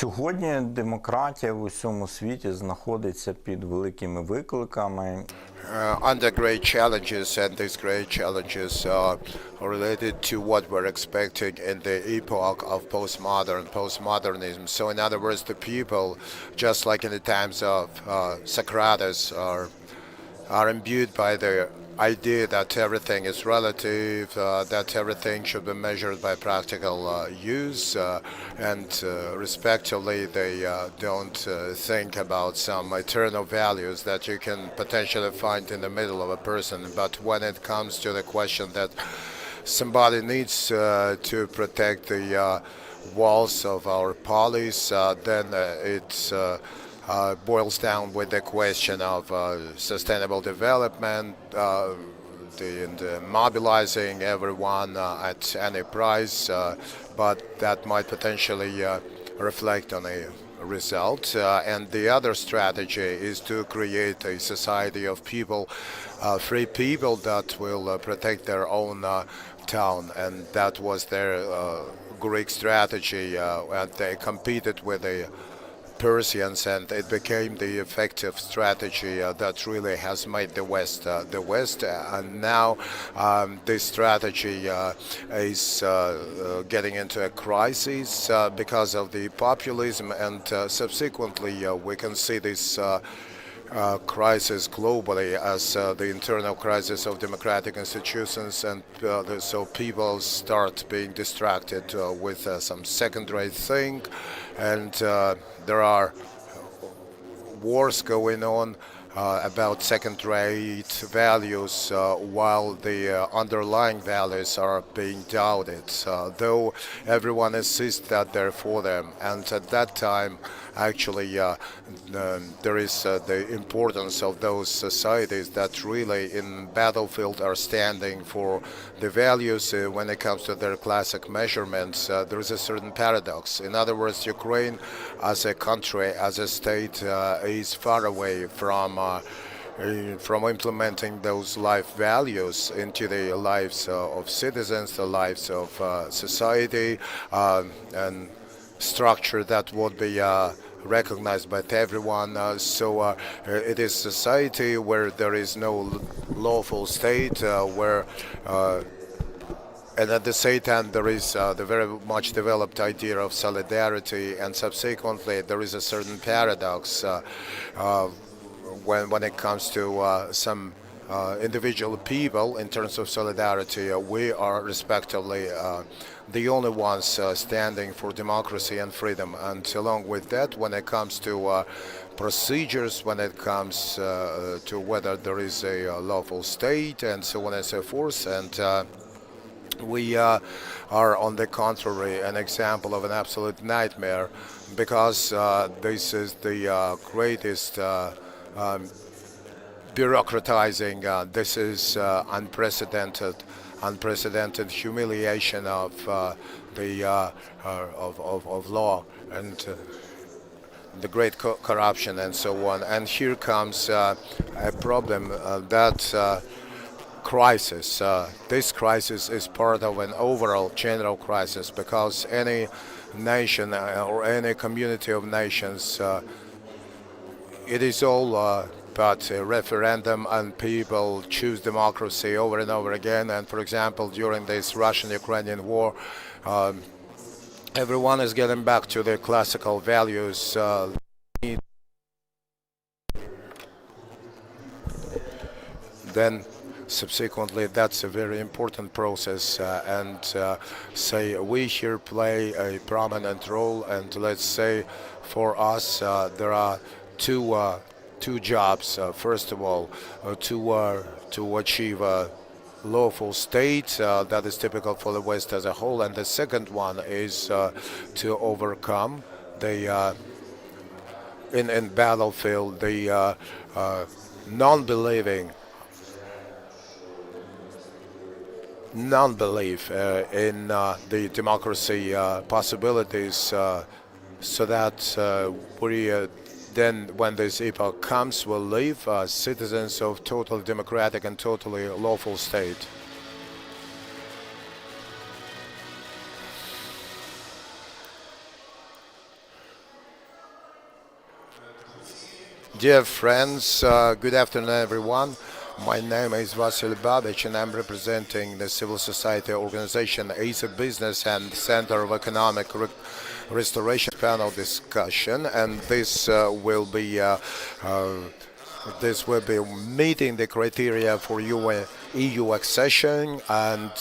Сьогодні демократія в усьому світі знаходиться під великими викликами. Under great challenges, and these great challenges are related to what we're expecting in the epoch of postmodernism. So in other words, the people, just like in the times of Socrates, are imbued by the idea that everything is relative, that everything should be measured by practical use, and respectively, they don't think about some eternal values that you can potentially find in the middle of a person. But when it comes to the question that somebody needs to protect the walls of our police, then it's boils down with the question of sustainable development and mobilizing everyone at any price, but that might potentially reflect on a result. And the other strategy is to create a society of people, free people that will protect their own town, and that was their Greek strategy, and they competed with the Persians, and it became the effective strategy that really has made the West. And now this strategy is getting into a crisis because of the populism, and subsequently we can see this crisis globally as the internal crisis of democratic institutions, and so people start being distracted with some second-rate thing, and there are wars going on about second-rate values while the underlying values are being doubted, though everyone insists that they're for them. And at that time, actually, there is the importance of those societies that really in battlefield are standing for the values when it comes to their classic measurements. There is a certain paradox. In other words, Ukraine as a country, as a state, is far away from implementing those life values into the lives of citizens, the lives of society, and structure that would be recognized by everyone. So it is society where there is no lawful state, and at the same time there is the very much developed idea of solidarity, and subsequently there is a certain paradox when it comes to some individual people in terms of solidarity. We are respectively the only ones standing for democracy and freedom, and along with that, when it comes to procedures, when it comes to whether there is a lawful state and so on and so forth, and we are on the contrary an example of an absolute nightmare, because this is the greatest bureaucratizing. This is unprecedented humiliation of of law, and the great corruption and so on. And here comes a problem that crisis. This crisis is part of an overall general crisis, because any nation or any community of nations, it is all but a referendum, and people choose democracy over and over again. And for example, during this Russian-Ukrainian war, everyone is getting back to their classical values. Then subsequently, that's a very important process, and say we here play a prominent role. And let's say for us there are two jobs. First of all, to achieve a lawful state that is typical for the West as a whole, and the second one is to overcome the in battlefield the non-belief in the democracy possibilities, so that we then, when this epoch comes, will live citizens of totally democratic and totally lawful state. Dear friends, good afternoon, everyone. My name is Vasyl Babic, and I'm representing the civil society organization ISAR Business and Center of Economic Restoration panel discussion, and this will be meeting the criteria for EU accession and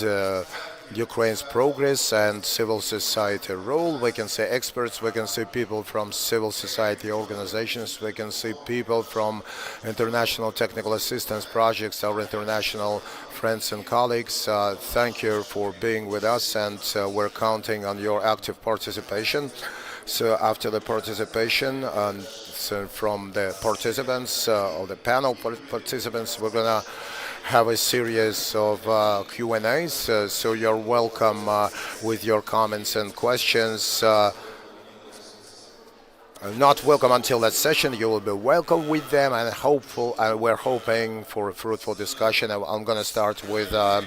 Ukraine's progress and civil society role. We can see experts, we can see people from civil society organizations, we can see people from international technical assistance projects, our international friends and colleagues. Thank you for being with us, and we're counting on your active participation. So after the participation, from the participants, or the panel participants, we're going to have a series of Q&As, so you're welcome with your comments and questions. Not welcome until that session. You will be welcome with them, and we're hoping for a fruitful discussion. I'm going to start with a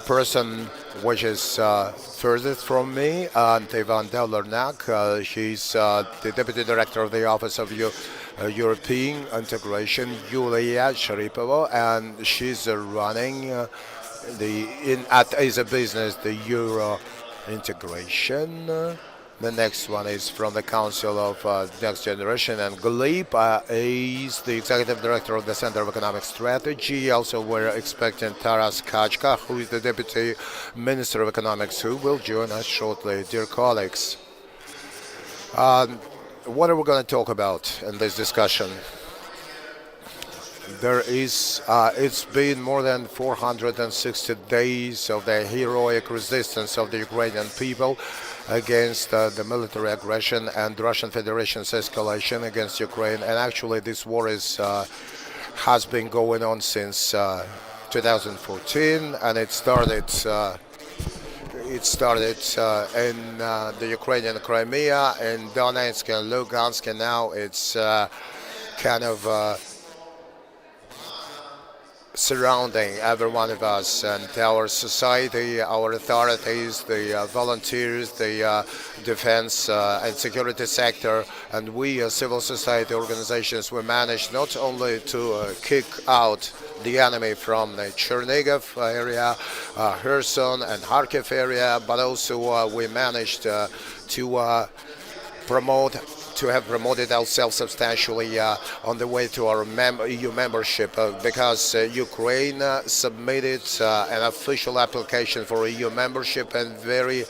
person which is furthest from me, Ivan Delornak. She's the Deputy Director of the Office of European Integration, Yulia Sharipova, and she's running at ISAR Business the Euro integration. The next one is from the Council of Next Generation, and Gleb is the Executive Director of the Center of Economic Strategy. Also, we're expecting Taras Kachka, who is the Deputy Minister of Economics, who will join us shortly. Dear colleagues, what are we going to talk about in this discussion? It's been more than 460 days of the heroic resistance of the Ukrainian people against the military aggression and Russian Federation's escalation against Ukraine. And actually, this war has been going on since 2014, and it started in the Ukrainian Crimea, in Donetsk and Lugansk, and now it's kind of surrounding every one of us and our society, our authorities, the volunteers, the defense and security sector, and we as civil society organizations. We managed not only to kick out the enemy from the Chernihiv area, Kherson and Kharkiv area, but also we managed to have promoted ourselves substantially on the way to our EU membership, because Ukraine submitted an official application for EU membership, and very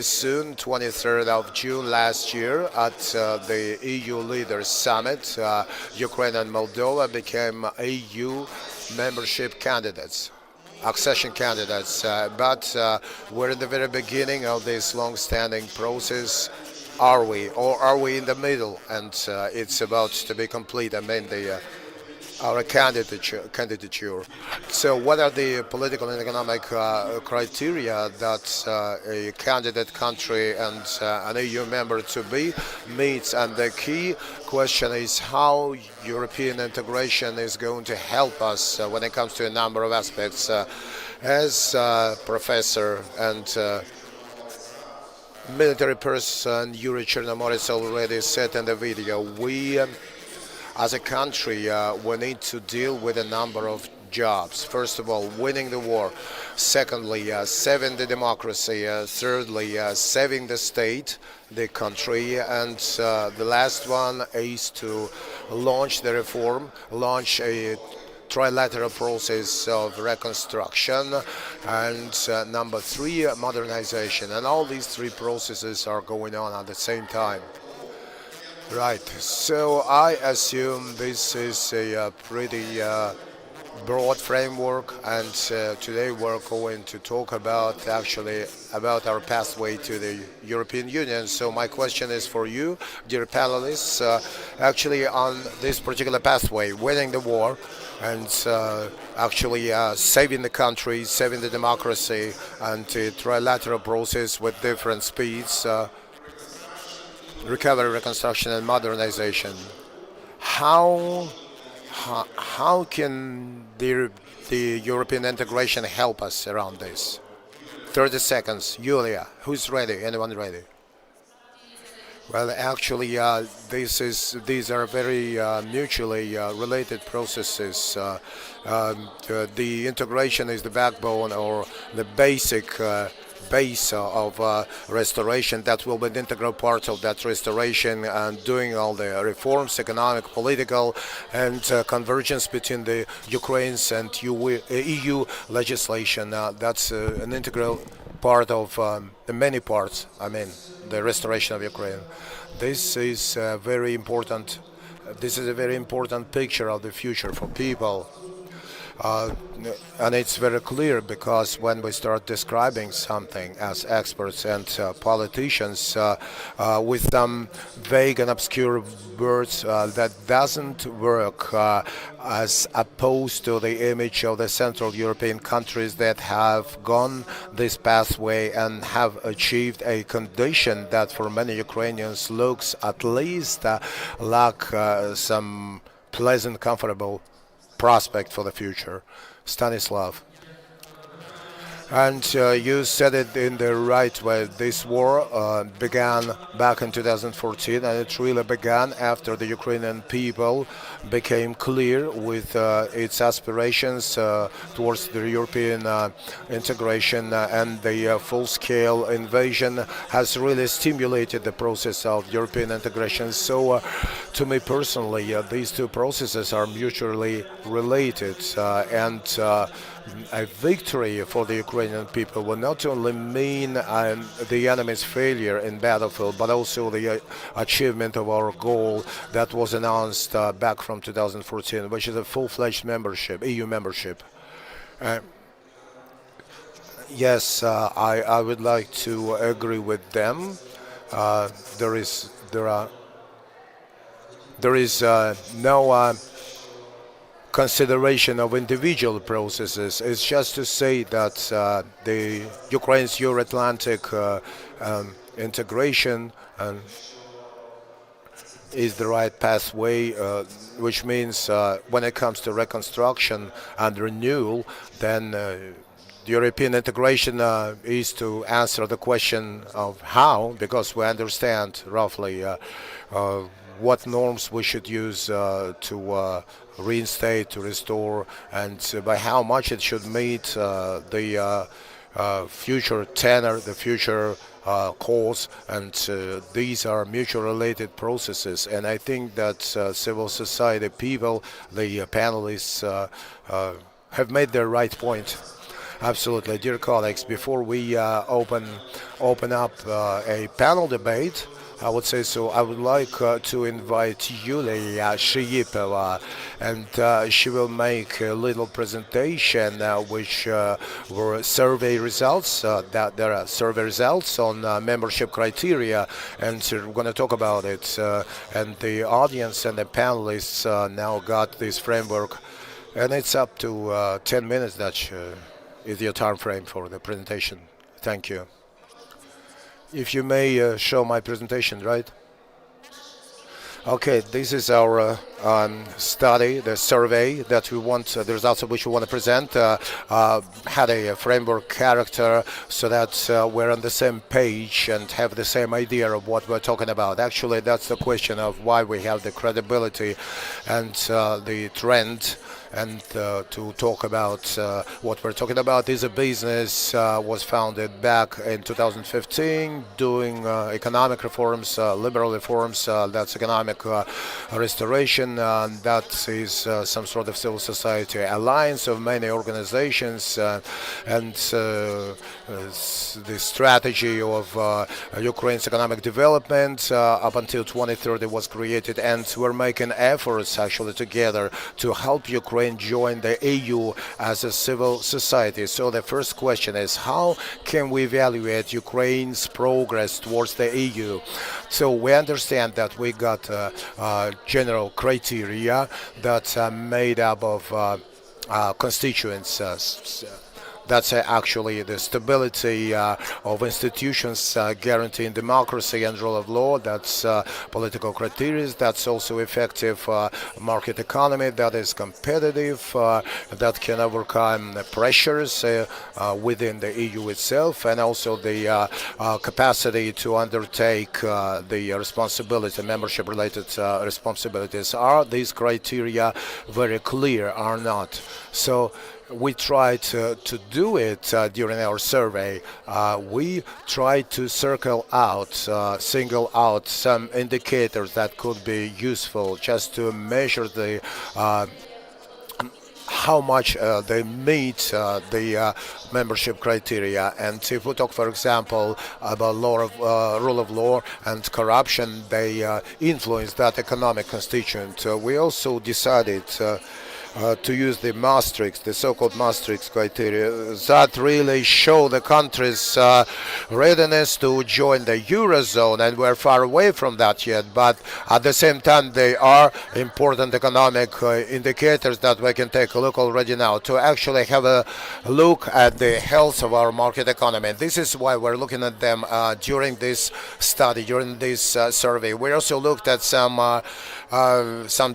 soon, 23rd of June last year, at the EU Leaders Summit, Ukraine and Moldova became EU membership candidates. Accession candidates, but we're in the very beginning of this long-standing process. Are we, or are we in the middle? And it's about to be complete. I mean, our candidature. So, what are the political and economic criteria that a candidate country and an EU member to be meets? And the key question is how European integration is going to help us when it comes to a number of aspects. As professor and military person Yuri Chernomorets already said in the video, we as a country we need to deal with a number of jobs. First of all, winning the war. Secondly, saving the democracy. Thirdly, saving the state, the country. And the last one is to launch the reform, launch a trilateral process of reconstruction, and number three, modernization. And all these three processes are going on at the same time. Right, so I assume this is a pretty broad framework, and today we're going to talk about our pathway to the European Union. So my question is for you, dear panelists, on this particular pathway, winning the war and saving the country, saving the democracy, and the trilateral process with different speeds, recovery, reconstruction, and modernization. How can the European integration help us around this? 30 seconds. Yulia, who's ready? Anyone ready? Well, actually, these are very mutually related processes. The integration is the backbone or the basic base of restoration that will be an integral part of that restoration and doing all the reforms, economic, political, and convergence between the Ukraine's and EU legislation. That's an integral part of the many parts. I mean, the restoration of Ukraine. This is very important. This is a very important picture of the future for people. Uh, and it's very clear because when we start describing something as experts and politicians with some vague and obscure words that doesn't work as opposed to the image of the Central European countries that have gone this pathway and have achieved a condition that for many Ukrainians looks at least like some pleasant, comfortable prospect for the future. Stanislav. And you said it in the right way. This war began back in 2014, and it really began after the Ukrainian people became clear with its aspirations towards the European integration, and the full-scale invasion has really stimulated the process of European integration. So, to me personally, these two processes are mutually related, and a victory for the Ukrainian people will not only mean the enemy's failure in battlefield, but also the achievement of our goal that was announced back from 2014, which is a full-fledged membership, EU membership. Yes, I would like to agree with them. There is no consideration of individual processes. It's just to say that the Ukraine's Euro-Atlantic integration is the right pathway, which means when it comes to reconstruction and renewal, then the European integration is to answer the question of how, because we understand roughly what norms we should use to reinstate, to restore, and by how much it should meet the future tenor, the future cause, and these are mutually related processes. And I think that civil society people, the panelists, have made their right point. Absolutely, dear colleagues. Before we open up a panel debate, I would say so. I would like to invite Yulia Shiyipova, and she will make a little presentation, which were survey results. That there are survey results on membership criteria, and we're going to talk about it. And the audience and the panelists now got this framework, and it's up to 10 minutes. That is your time frame for the presentation. Thank you. If you may show my presentation, right? Okay, this is our study, the survey that we want, the results of which we want to present, had a framework character so that we're on the same page and have the same idea of what we're talking about. Actually, that's the question of why we have the credibility and the trend. And to talk about what we're talking about is a business was founded back in 2015 doing economic reforms, liberal reforms, that's economic restoration, that is some sort of civil society alliance of many organizations, and the strategy of Ukraine's economic development up until 2030 was created, and we're making efforts actually together to help Ukraine join the EU as a civil society. So the first question is, how can we evaluate Ukraine's progress towards the EU? So we understand that we got general criteria that are made up of constituents. That's actually the stability of institutions guaranteeing democracy and rule of law. That's political criteria. That's also effective market economy that is competitive, that can overcome the pressures within the EU itself, and also the capacity to undertake the responsibility, membership-related responsibilities. Are these criteria very clear or not? So we tried to do it during our survey. We tried to single out some indicators that could be useful just to measure the how much they meet the membership criteria. And if we talk, for example, about rule of law and corruption, they influence that economic constituent. We also decided to use the Maastricht, the so-called Maastricht criteria, that really show the country's readiness to join the Eurozone, and we're far away from that yet, but at the same time they are important economic indicators that we can take a look already now to actually have a look at the health of our market economy. This is why we're looking at them during this study, during this survey. We also looked at some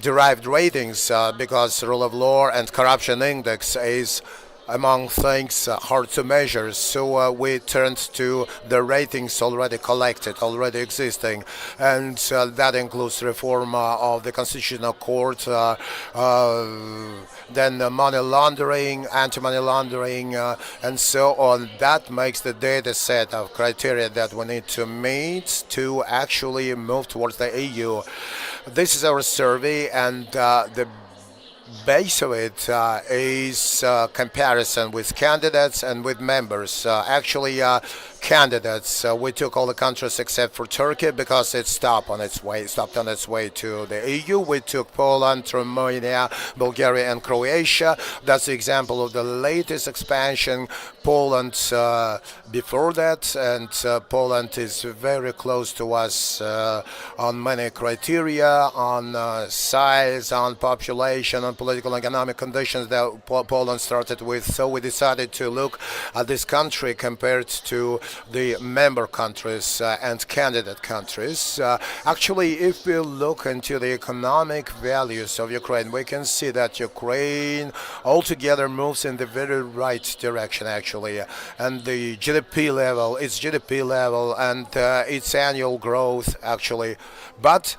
derived ratings because rule of law and corruption index is among things hard to measure, so we turned to the ratings already collected, already existing, and that includes reform of the Constitutional Court, then money laundering, anti-money laundering, and so on. That makes the data set of criteria that we need to meet to actually move towards the EU. This is our survey, and the base of it is comparison with candidates and with members. Candidates, we took all the countries except for Turkey because it stopped on its way to the EU. We took Poland, Romania, Bulgaria, and Croatia. That's the example of the latest expansion. Poland before that, and Poland is very close to us on many criteria, on size, on population, on political and economic conditions that Poland started with. So we decided to look at this country compared to the member countries and candidate countries. Actually, if we look into the economic values of Ukraine, we can see that Ukraine altogether moves in the very right direction, actually. And the its GDP level and its annual growth, actually. But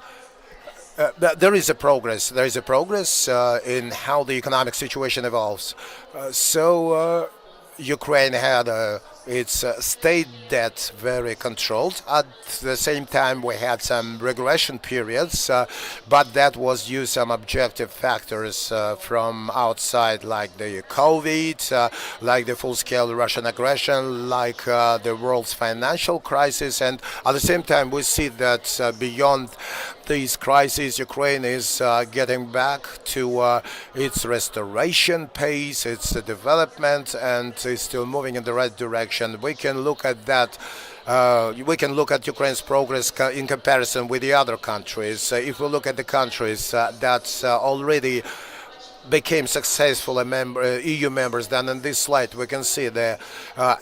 there is a progress. There is a progress in how the economic situation evolves. Ukraine had its state debt very controlled. At the same time, we had some regression periods, but that was due to some objective factors from outside, like the COVID, like the full-scale Russian aggression, like the world's financial crisis. And at the same time, we see that beyond these crises, Ukraine is getting back to its restoration pace, its development, and is still moving in the right direction. We can look at that. We can look at Ukraine's progress in comparison with the other countries. If we look at the countries that already became successful EU members, then in this slide we can see the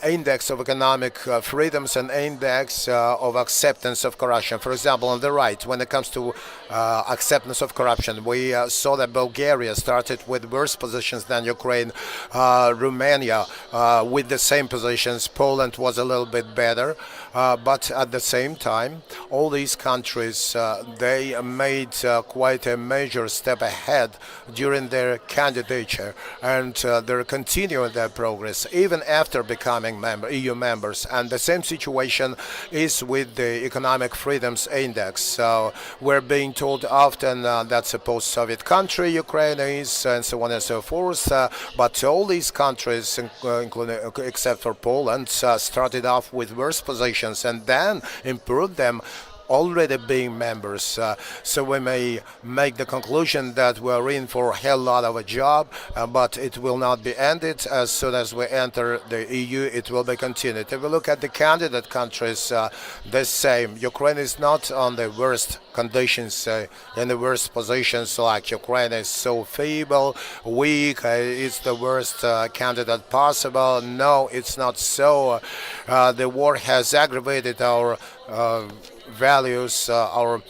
index of economic freedoms and index of acceptance of corruption. For example, on the right, when it comes to acceptance of corruption, we saw that Bulgaria started with worse positions than Ukraine, Romania with the same positions, Poland was a little bit better, but at the same time, all these countries, they made quite a major step ahead during their candidature, and they're continuing their progress even after becoming EU members. And the same situation is with the Economic Freedoms Index. So we're being told often that's a post-Soviet country, Ukraine is, and so on and so forth. But all these countries, including except for Poland, started off with worse positions and then improved them already being members. So we may make the conclusion that we're in for a hell lot of a job, but it will not be ended. As soon as we enter the EU, it will be continued. If we look at the candidate countries, the same. Ukraine is not on the worst conditions, in the worst positions, like Ukraine is so feeble, weak, it's the worst candidate possible. No, it's not so. The war has aggravated our values, our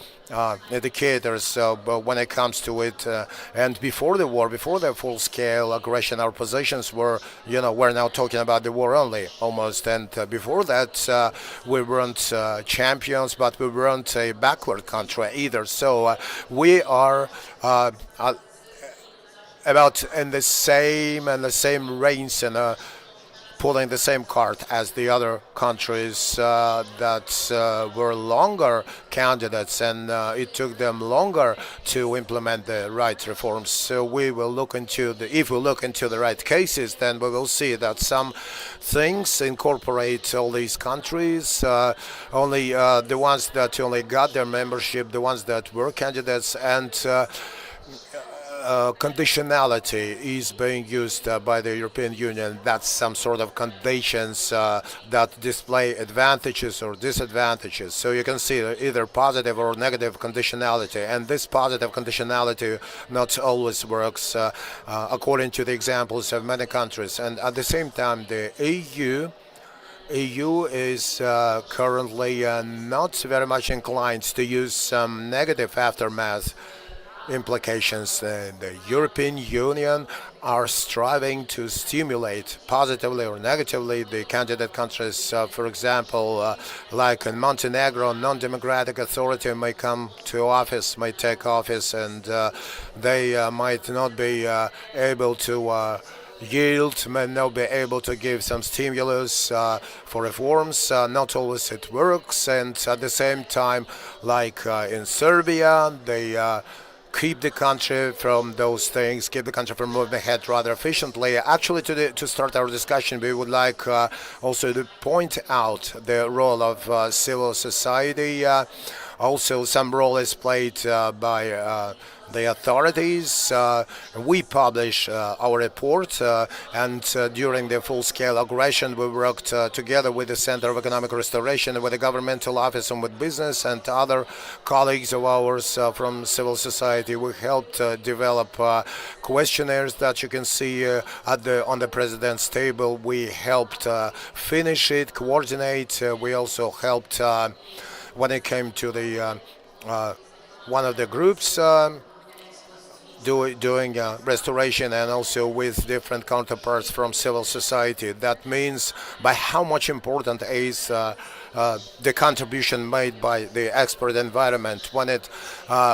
indicators, but when it comes to it, and before the war, before the full-scale aggression, our positions were, we're now talking about the war only, almost, and before that, we weren't champions, but we weren't a backward country either, so we are about in the same range and pulling the same card as the other countries that were longer candidates, and it took them longer to implement the right reforms. So we will look into if we look into the right cases, then we will see that some things incorporate all these countries, only the ones that only got their membership, the ones that were candidates, and conditionality is being used by the European Union. That's some sort of conditions that display advantages or disadvantages. So you can see either positive or negative conditionality, and this positive conditionality not always works according to the examples of many countries. And at the same time, the EU is currently not very much inclined to use some negative aftermath implications. The European Union are striving to stimulate positively or negatively the candidate countries. For example, like in Montenegro, non-democratic authority may come to office, may take office, and they might not be able to yield, may not be able to give some stimulus for reforms. Not always it works, and at the same time, like in Serbia, they keep the country from those things, keep the country from moving ahead rather efficiently. Actually, to start our discussion, we would like also to point out the role of civil society. Also, some role is played by the authorities. We publish our report, and during the full-scale aggression, we worked together with the Center of Economic Restoration, with the governmental office, and with business and other colleagues of ours from civil society. We helped develop questionnaires that you can see on the president's table. We helped finish it, coordinate. We also helped when it came to the one of the groups doing restoration, and also with different counterparts from civil society. That means by how much important is the contribution made by the expert environment when it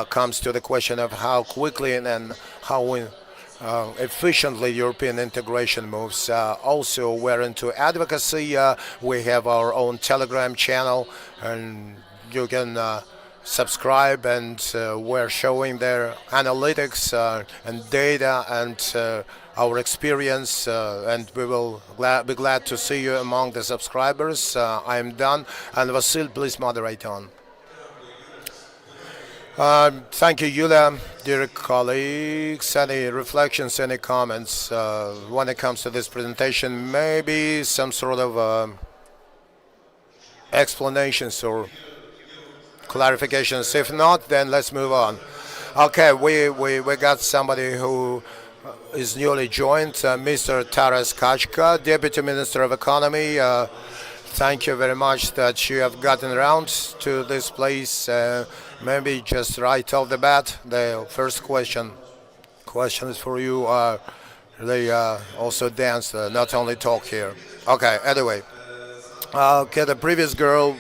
comes to the question of how quickly and how efficiently European integration moves. Also, we're into advocacy. We have our own Telegram channel, and you can subscribe, and we're showing their analytics and data and our experience, and we will be glad to see you among the subscribers. I am done, and Vasil, please moderate on. Thank you, Yulia. Dear colleagues, any reflections, any comments when it comes to this presentation? Maybe some sort of explanations or clarifications. If not, then let's move on. Okay, we got somebody who is newly joined, Mr. Taras Kachka, Deputy Minister of Economy. Thank you very much that you have gotten around to this place. Maybe just right off the bat, the first question is for you. They also dance, not only talk here. Okay, anyway. Okay, the previous girl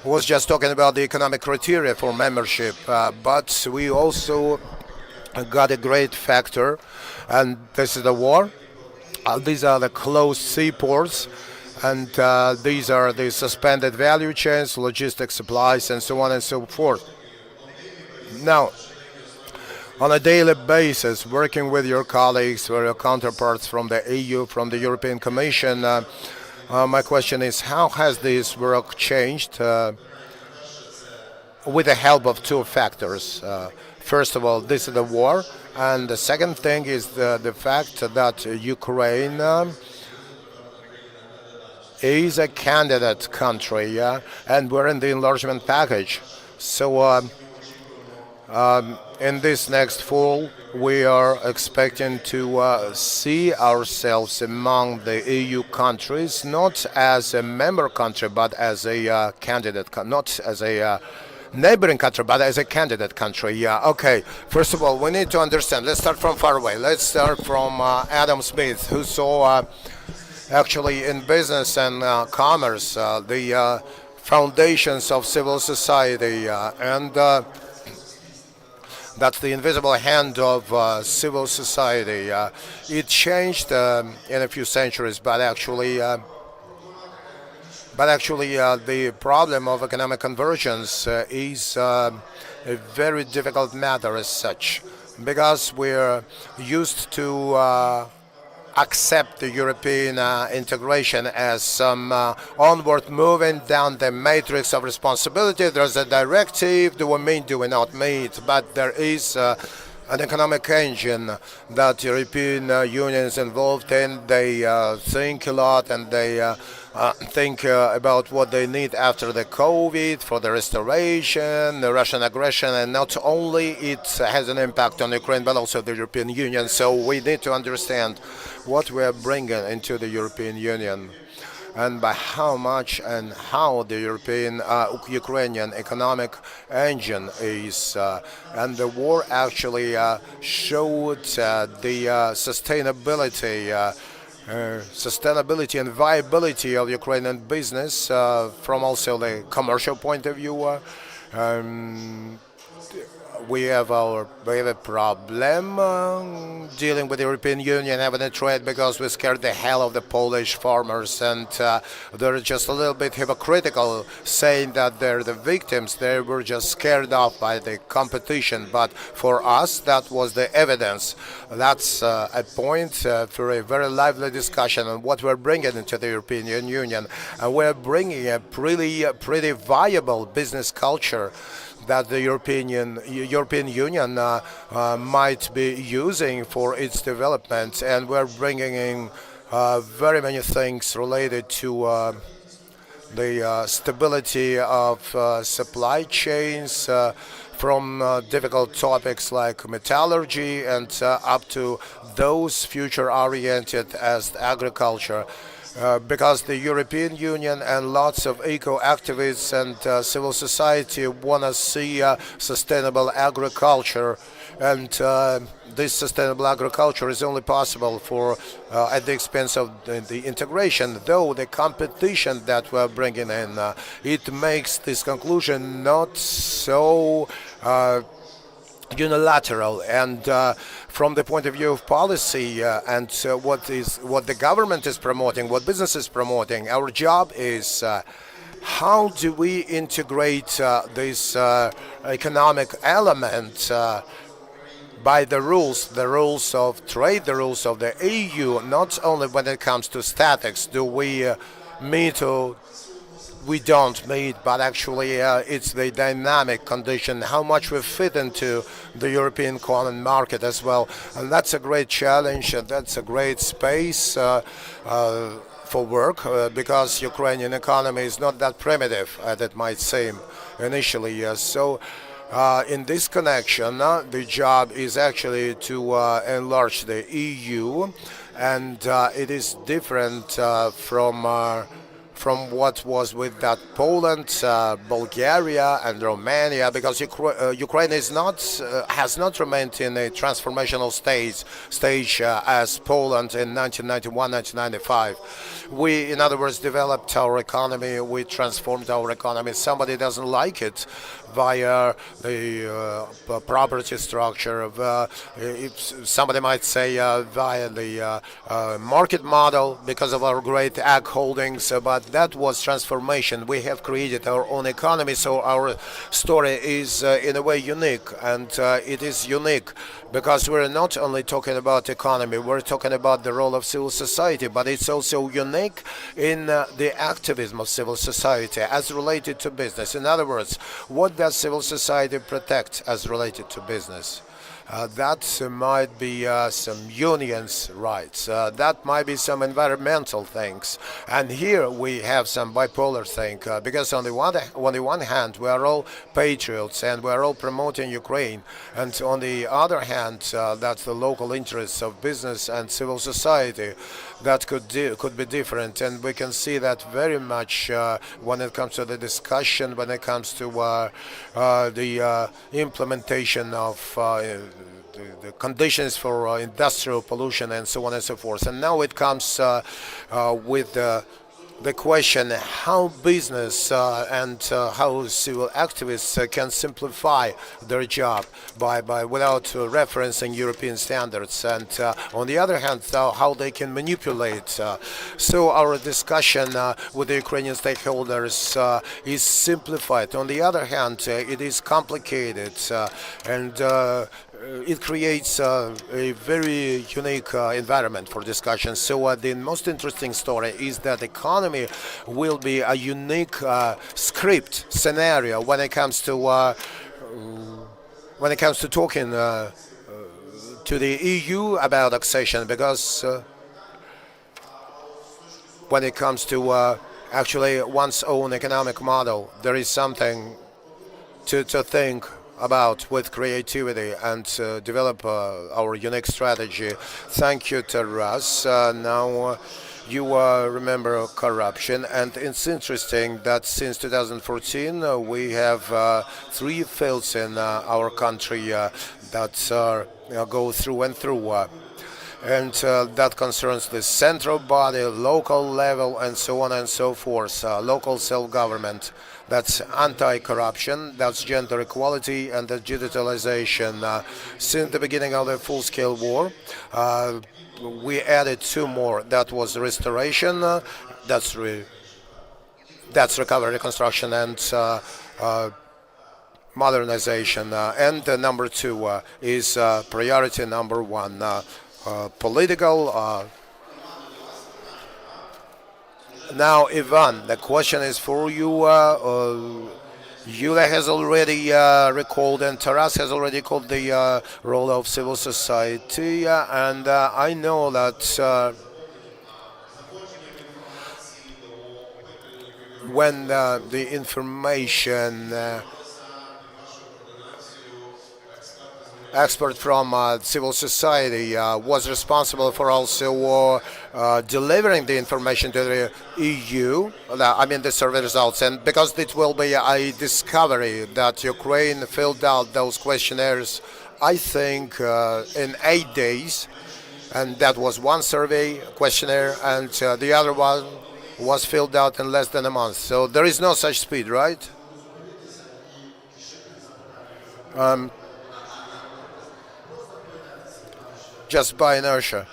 was just talking about the economic criteria for membership, but we also got a great factor, and this is the war. These are the closed seaports, and these are the suspended value chains, logistics, supplies, and so on and so forth. Now, on a daily basis, working with your colleagues or your counterparts from the EU, from the European Commission, my question is, how has this work changed with the help of two factors. First of all, this is the war, and the second thing is the fact that Ukraine is a candidate country, and we're in the enlargement package. So in this next fall, we are expecting to see ourselves among the EU countries, not as a member country, but as a candidate, not as a neighboring country, but as a candidate country. Yeah, okay. First of all, we need to understand. Let's start from far away. Let's start from Adam Smith, who saw actually in business and commerce the foundations of civil society, and that's the invisible hand of civil society. It changed in a few centuries, but actually, the problem of economic convergence is a very difficult matter as such, because we're used to accept the European integration as some onward moving down the matrix of responsibility. There's a directive, do we meet, do we not meet, but there is an economic engine that the European Union is involved in. They think a lot, and they think about what they need after the COVID for the restoration, the Russian aggression, and not only it has an impact on Ukraine, but also the European Union. So we need to understand what we are bringing into the European Union, and by how much and how the European Ukrainian economic engine is. And the war actually showed the sustainability and viability of Ukrainian business from also the commercial point of view. We have a problem dealing with the European Union having a trade, because we scared the hell of the Polish farmers, and they're just a little bit hypocritical saying that they're the victims. They were just scared off by the competition, but for us that was the evidence. That's a point for a very lively discussion on what we're bringing into the European Union, and we're bringing a pretty viable business culture that the European Union might be using for its development, and we're bringing in very many things related to the stability of supply chains, from difficult topics like metallurgy and up to those future-oriented as agriculture. Because the European Union and lots of eco-activists and civil society want to see sustainable agriculture, and this sustainable agriculture is only possible at the expense of the integration. Though the competition that we're bringing in, it makes this conclusion not so unilateral, and from the point of view of policy and what the government is promoting, what business is promoting, our job is how do we integrate this economic element by the rules of trade, the rules of the EU, not only when it comes to statics, do we meet or we don't meet, but actually it's the dynamic condition, how much we fit into the European common market as well. And that's a great challenge, and that's a great space for work, because Ukrainian economy is not that primitive as it might seem initially. So in this connection, the job is actually to enlarge the EU, and it is different from what was with that Poland, Bulgaria, and Romania, because Ukraine has not remained in a transformational stage as Poland in 1991, 1995. We, in other words, developed our economy. We transformed our economy. Somebody doesn't like it via the property structure. Somebody might say via the market model because of our great ag holdings, but That was transformation. We have created our own economy, so our story is in a way unique, and it is unique because we're not only talking about economy, we're talking about the role of civil society, but it's also unique in the activism of civil society as related to business. In other words, what does civil society protect as related to business? That might be some unions' rights. That might be some environmental things. And here we have some bipolar thing because on the one hand we are all patriots and we are all promoting Ukraine, and on the other hand that's the local interests of business and civil society that could be different, and we can see that very much when it comes to the discussion, when it comes to the implementation of the conditions for industrial pollution and so on and so forth. And now it comes with the question how business and how civil activists can simplify their job by without referencing European standards, and on the other hand how they can manipulate. So our discussion with the Ukrainian stakeholders is simplified. On the other hand, it is complicated and it creates a very unique environment for discussion. So the most interesting story is that economy will be a unique script scenario when it comes to talking to the EU about accession, because when it comes to actually one's own economic model, there is something to think about with creativity and develop our unique strategy. Thank you, Taras. Now you remember corruption, and it's interesting that since 2014 we have 3 fields in our country that go through and through. And that concerns the central body, local level, and so on and so forth, local self-government. That's anti-corruption, that's gender equality, and that's digitalization. Since the beginning of the full-scale war, we added 2 more. That was restoration, that's recovery, reconstruction, and modernization. And number 2 is priority number 1, political. Now, Ivan, the question is for you. Yulia has already recalled, and Taras has already called the role of civil society, and I know that when the information expert from civil society was responsible for also delivering the information to the EU, I mean the survey results, and because it will be a discovery that Ukraine filled out those questionnaires, I think in 8 days, and that was one survey questionnaire, and the other one was filled out in less than a month. So there is no such speed, right? Just by inertia.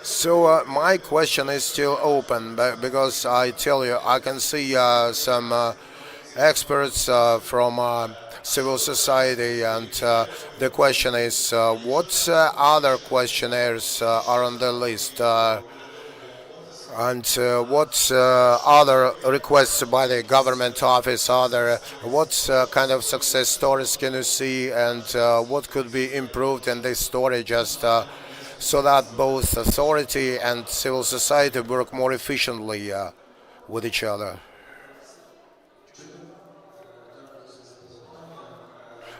So my question is still open, because I tell you, I can see some experts from civil society, and the question is what other questionnaires are on the list, and what other requests by the government office are there, what kind of success stories can you see, and what could be improved in this story, just so that both authority and civil society work more efficiently with each other.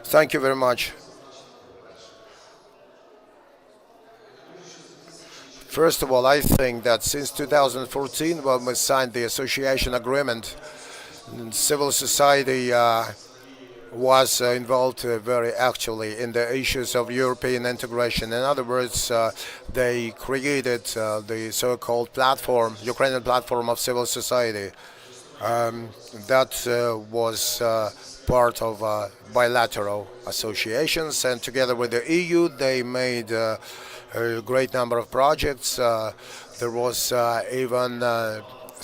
Thank you very much. First of all, I think that since 2014, when we signed the association agreement, civil society was involved very actively in the issues of European integration. In other words, they created the so-called platform, Ukrainian platform of civil society. That was part of bilateral associations, and together with the EU, they made a great number of projects. There was even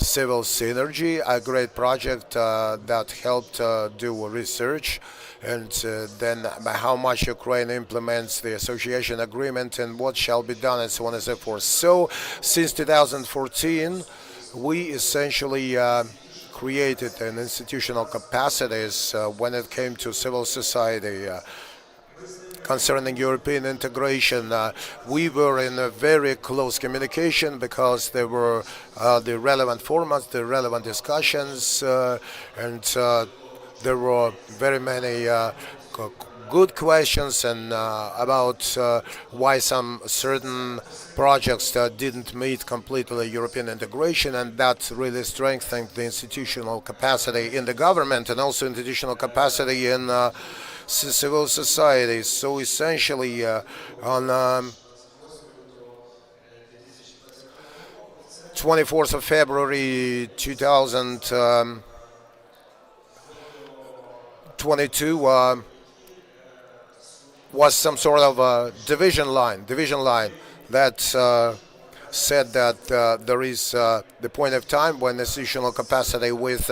Civil Synergy, a great project that helped do research and then how much Ukraine implements the association agreement and what shall be done and so on and so forth. So since 2014, we essentially created an institutional capacities when it came to civil society. Concerning European integration, we were in a very close communication because there were the relevant formats, the relevant discussions, and there were very many good questions and about why some certain projects didn't meet completely European integration, and that really strengthened the institutional capacity in the government and also institutional capacity in civil society. So essentially on 24th of February 2022 was some sort of a division line that said that there is the point of time when institutional capacity with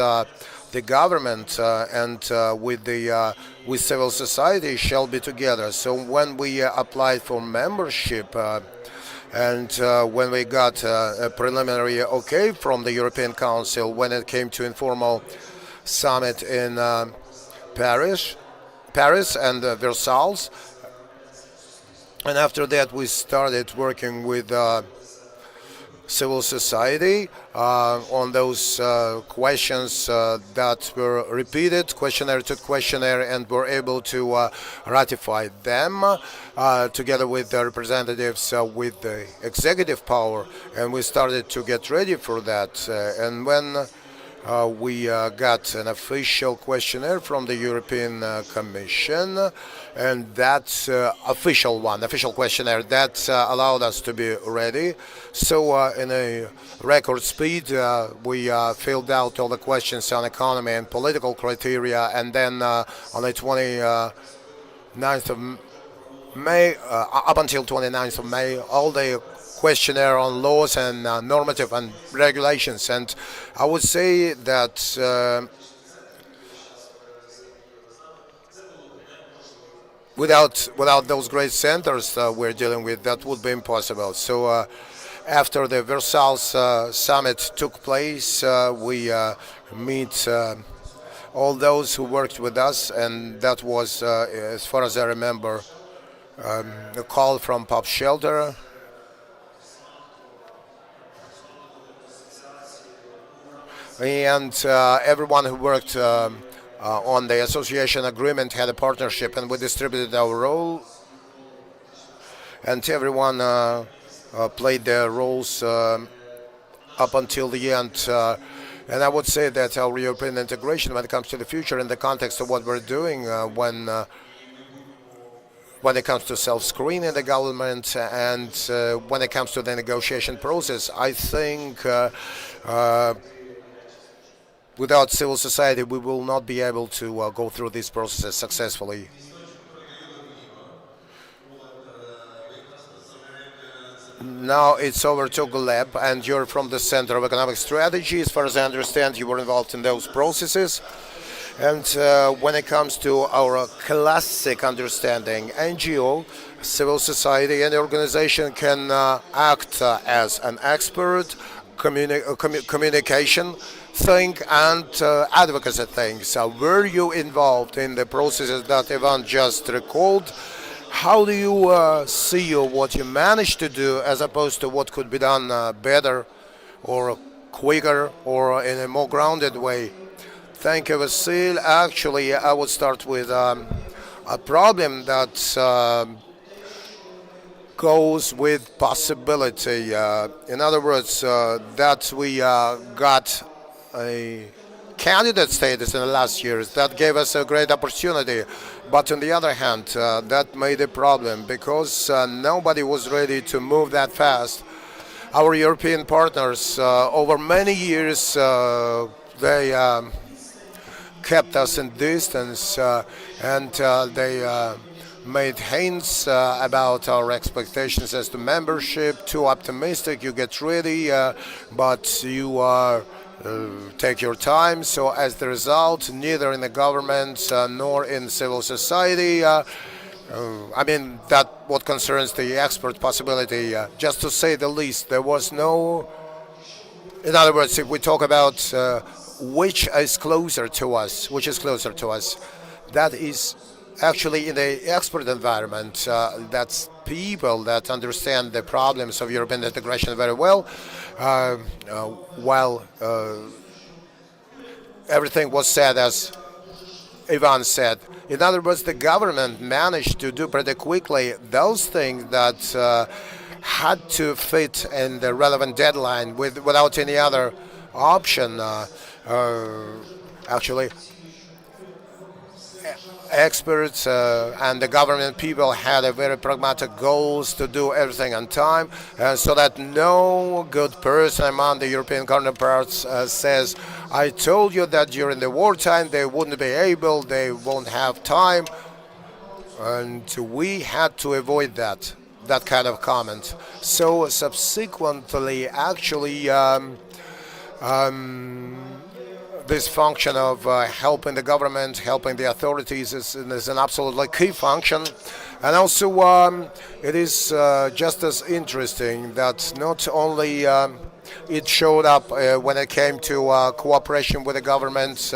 the government and with civil society shall be together. So when we applied for membership and when we got a preliminary okay from the European Council when it came to informal summit in Paris and Versailles, and after that we started working with civil society on those questions that were repeated questionnaire to questionnaire, and were able to ratify them together with the representatives with the executive power, and we started to get ready for that. And when we got an official questionnaire from the European Commission, and that official questionnaire that allowed us to be ready. So in a record speed, we filled out all the questions on economy and political criteria, and then on the 29th of May, up until 29th of May, all the questionnaire on laws and normative and regulations. And I would say that without those great centers we're dealing with, that would be impossible. So after the Versailles summit took place, we meet all those who worked with us, and that was, as far as I remember, a call from Pop Shelter, and everyone who worked on the association agreement had a partnership, and we distributed our role, and everyone played their roles up until the end. And I would say that our European integration, when it comes to the future, in the context of what we're doing, when it comes to self-screening the government and when it comes to the negotiation process, I think without civil society, we will not be able to go through these processes successfully. Now it's over to Gleb, and you're from the Center of Economic Strategy. As far as I understand, you were involved in those processes. And when it comes to our classic understanding, NGO, civil society, any organization can act as an expert, communication thing, and advocacy thing. So were you involved in the processes that Ivan just recalled? How do you see what you managed to do as opposed to what could be done better or quicker or in a more grounded way? Thank you, Vasil. Actually, I would start with a problem that goes with possibility. In other words, that we got a candidate status in the last years. That gave us a great opportunity. But on the other hand, that made a problem because nobody was ready to move that fast. Our European partners, over many years, they kept us in distance, and they made hints about our expectations as to membership. Too optimistic, you get ready, but you take your time. So as the result, neither in the government nor in civil society, I mean, that what concerns the export possibility, just to say the least, there was no. In other words, if we talk about which is closer to us, that is actually in the export environment. That's people that understand the problems of European integration very well, while everything was said as Ivan said. In other words, the government managed to do pretty quickly those things that had to fit in the relevant deadline without any other option. Actually, experts and the government people had a very pragmatic goals to do everything on time, so that no good person among the European counterparts says, I told you that during the wartime they wouldn't be able, they won't have time, and we had to avoid that kind of comment. So subsequently, actually, this function of helping the government, helping the authorities is an absolutely key function. And also it is just as interesting that not only it showed up when it came to cooperation with the government,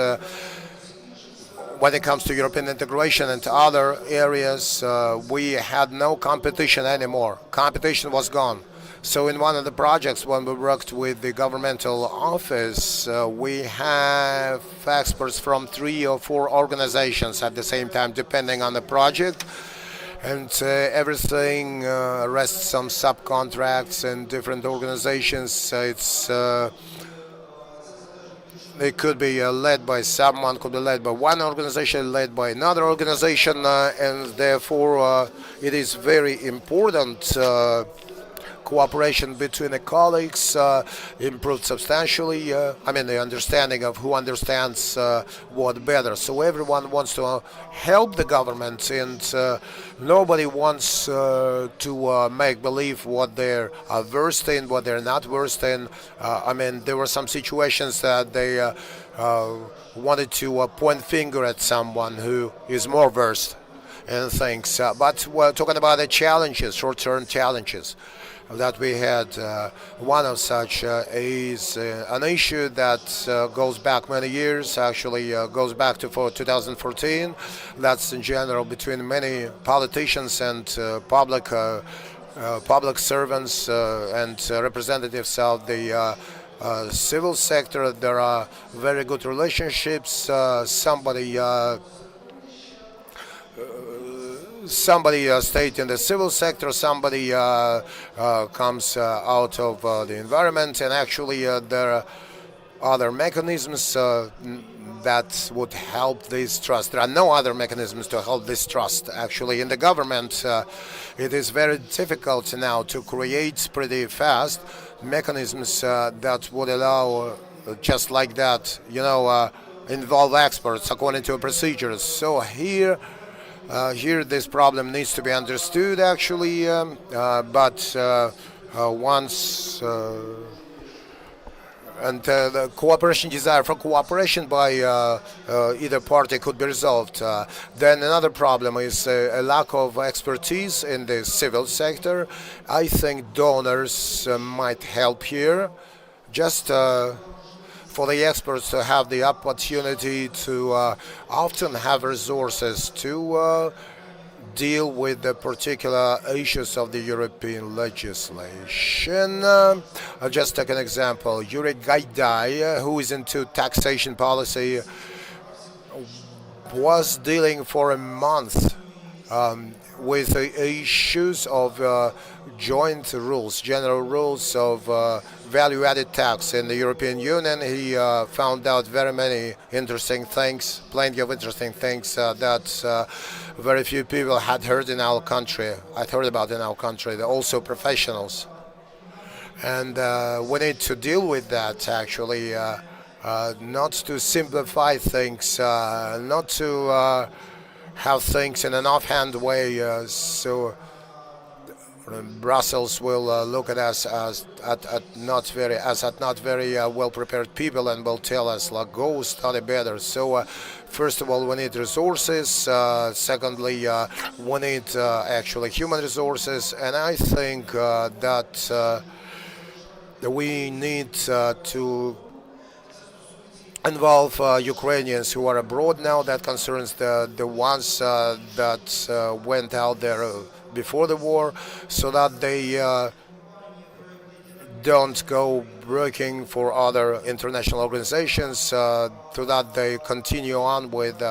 when it comes to European integration and other areas, we had no competition anymore. Competition was gone. So in one of the projects, when we worked with the governmental office, we have experts from 3 or 4 organizations at the same time, depending on the project. And everything rests on subcontracts and different organizations. It could be led by someone, could be led by one organization, led by another organization, and therefore it is very important. Cooperation between the colleagues improved substantially. I mean, the understanding of who understands what better. So everyone wants to help the government, and nobody wants to make believe what they're versed in, what they're not versed in. I mean, there were some situations that they wanted to point finger at someone who is more versed in things. But we're talking about the challenges, short-term challenges that we had. One of such is an issue that goes back many years, actually goes back to 2014. That's in general between many politicians and public servants and representatives of the civil sector. There are very good relationships. Somebody stayed in the civil sector, somebody comes out of the environment, and actually there are other mechanisms that would help this trust. There are no other mechanisms to help this trust. Actually, in the government, it is very difficult now to create pretty fast mechanisms that would allow, just like that, involve experts according to procedures. So here this problem needs to be understood, actually, but once the desire for cooperation by either party could be resolved. Then another problem is a lack of expertise in the civil sector. I think donors might help here, just for the experts to have the opportunity to often have resources to deal with the particular issues of the European legislation. I'll just take an example. Yuri Gaidai, who is into taxation policy, was dealing for a month with the issues of joint rules, general rules of value-added tax in the European Union. He found out very many interesting things, plenty of interesting things that very few people had heard in our country. I'd heard about in our country. They're also professionals, and we need to deal with that. Actually, not to simplify things, not to have things in an offhand way, so Brussels will look at us as at not very well prepared people and will tell us like go study better. So first of all, we need resources. Secondly, we need actually human resources, and I think that we need to involve Ukrainians who are abroad now. That concerns the ones that went out there before the war, so that they don't go working for other international organizations, so that they continue on with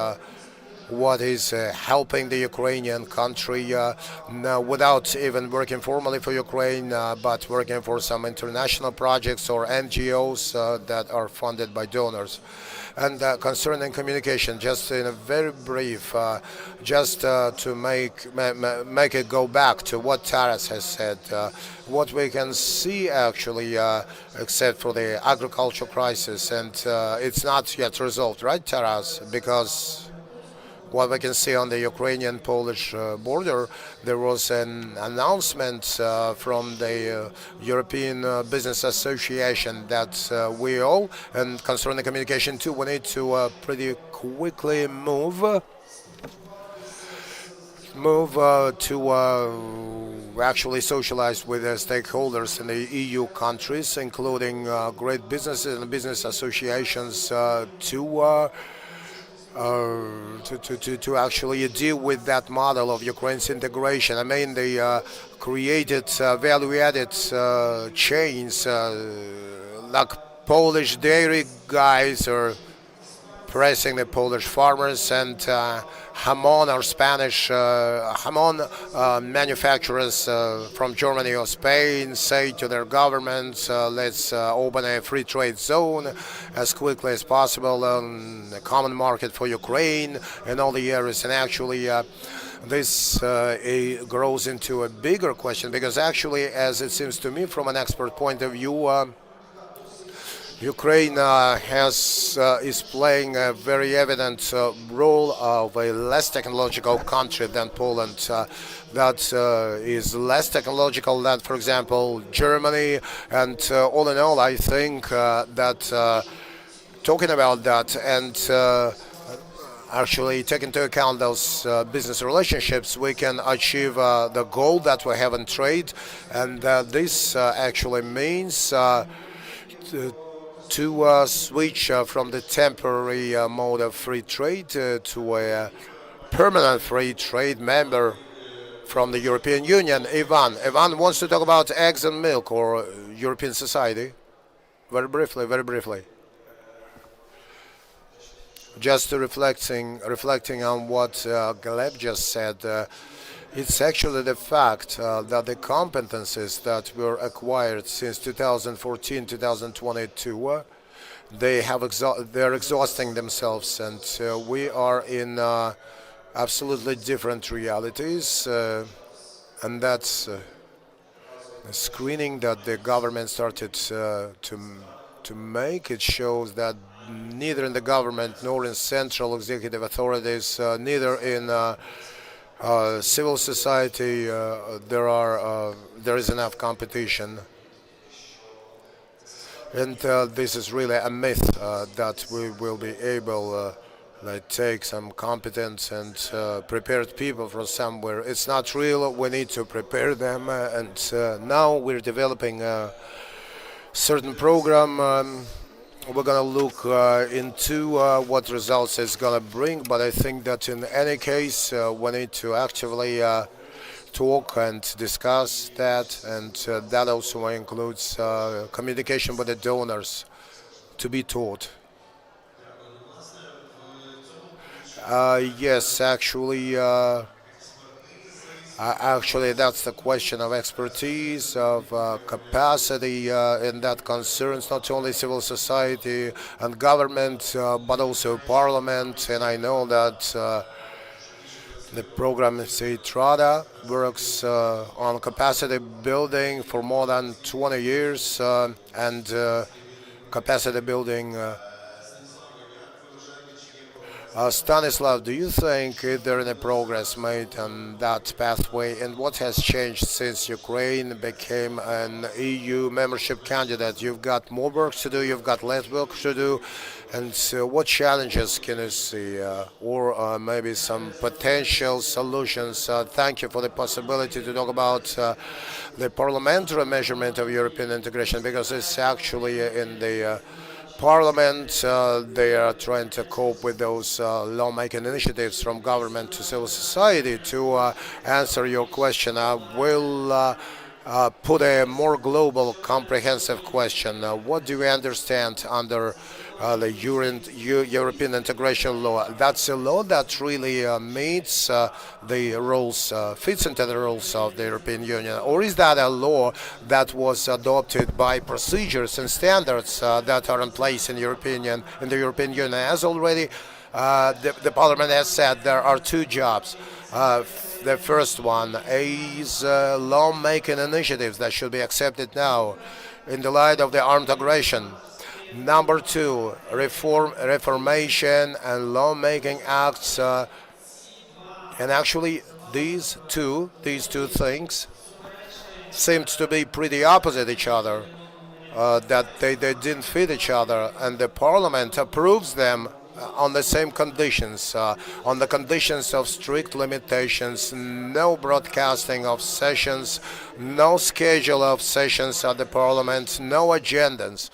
what is helping the Ukrainian country without even working formally for Ukraine, but working for some international projects or NGOs that are funded by donors. And concerning communication, just in a very brief, just to make it go back to what Taras has said, what we can see actually, except for the agricultural crisis, and it's not yet resolved, right, Taras? Because what we can see on the Ukrainian-Polish border, there was an announcement from the European Business Association that we all, and concerning communication too, we need to pretty quickly move to actually socialize with the stakeholders in the EU countries, including great businesses and business associations to actually deal with that model of Ukraine's integration. I mean, they created value-added chains like Polish dairy guys are pressing the Polish farmers, and Hamon or Spanish Hamon manufacturers from Germany or Spain say to their governments, let's open a free trade zone as quickly as possible, a common market for Ukraine and all the areas. And actually this grows into a bigger question, because actually, as it seems to me from an expert point of view, Ukraine is playing a very evident role of a less technological country than Poland. That is less technological than, for example, Germany. And all in all, I think that talking about that and actually take into account those business relationships, we can achieve the goal that we have in trade. And this actually means to switch from the temporary mode of free trade to a permanent free trade member from the European Union. Ivan wants to talk about eggs and milk or European society. Very briefly. Just reflecting on what Gleb just said, it's actually the fact that the competencies that were acquired since 2014-2022, they're exhausting themselves, and we are in absolutely different realities, and that's the screening that the government started to make. It shows that neither in the government nor in central executive authorities, neither in civil society, there is enough competition, and this is really a myth that we will be able take some competent and prepared people from somewhere. It's not real. We need to prepare them, and now we're developing a certain program. We're going to look into what results it's going to bring, but I think that in any case we need to actively talk and discuss that, and that also includes communication with the donors to be taught. Yes, actually, that's the question of expertise, of capacity, and that concerns not only civil society and government, but also parliament. And I know that the program USAID RADA works on capacity building for more than 20 years, and capacity building Stanislav, do you think is there any progress made on that pathway, and what has changed since Ukraine became an EU membership candidate? You've got more work to do, you've got less work to do, and so what challenges can you see, or maybe some potential solutions? Thank you for the possibility to talk about the parliamentary measurement of European integration, because it's actually in the Parliament, they are trying to cope with those lawmaking initiatives from government to civil society. To answer your question, I will put a more global, comprehensive question. What do you understand under the European integration law? That's a law that really meets the rules, fits into the rules of the European Union, or is that a law that was adopted by procedures and standards that are in place in the European Union? As already the Parliament has said, there are two jobs. The first one is lawmaking initiatives that should be accepted now in the light of the armed aggression. Number two, reformation and lawmaking acts, and actually these two things seemed to be pretty opposite each other, that they didn't fit each other, and the Parliament approves them on the same conditions, on the conditions of strict limitations, no broadcasting of sessions, no schedule of sessions at the Parliament, no agendas,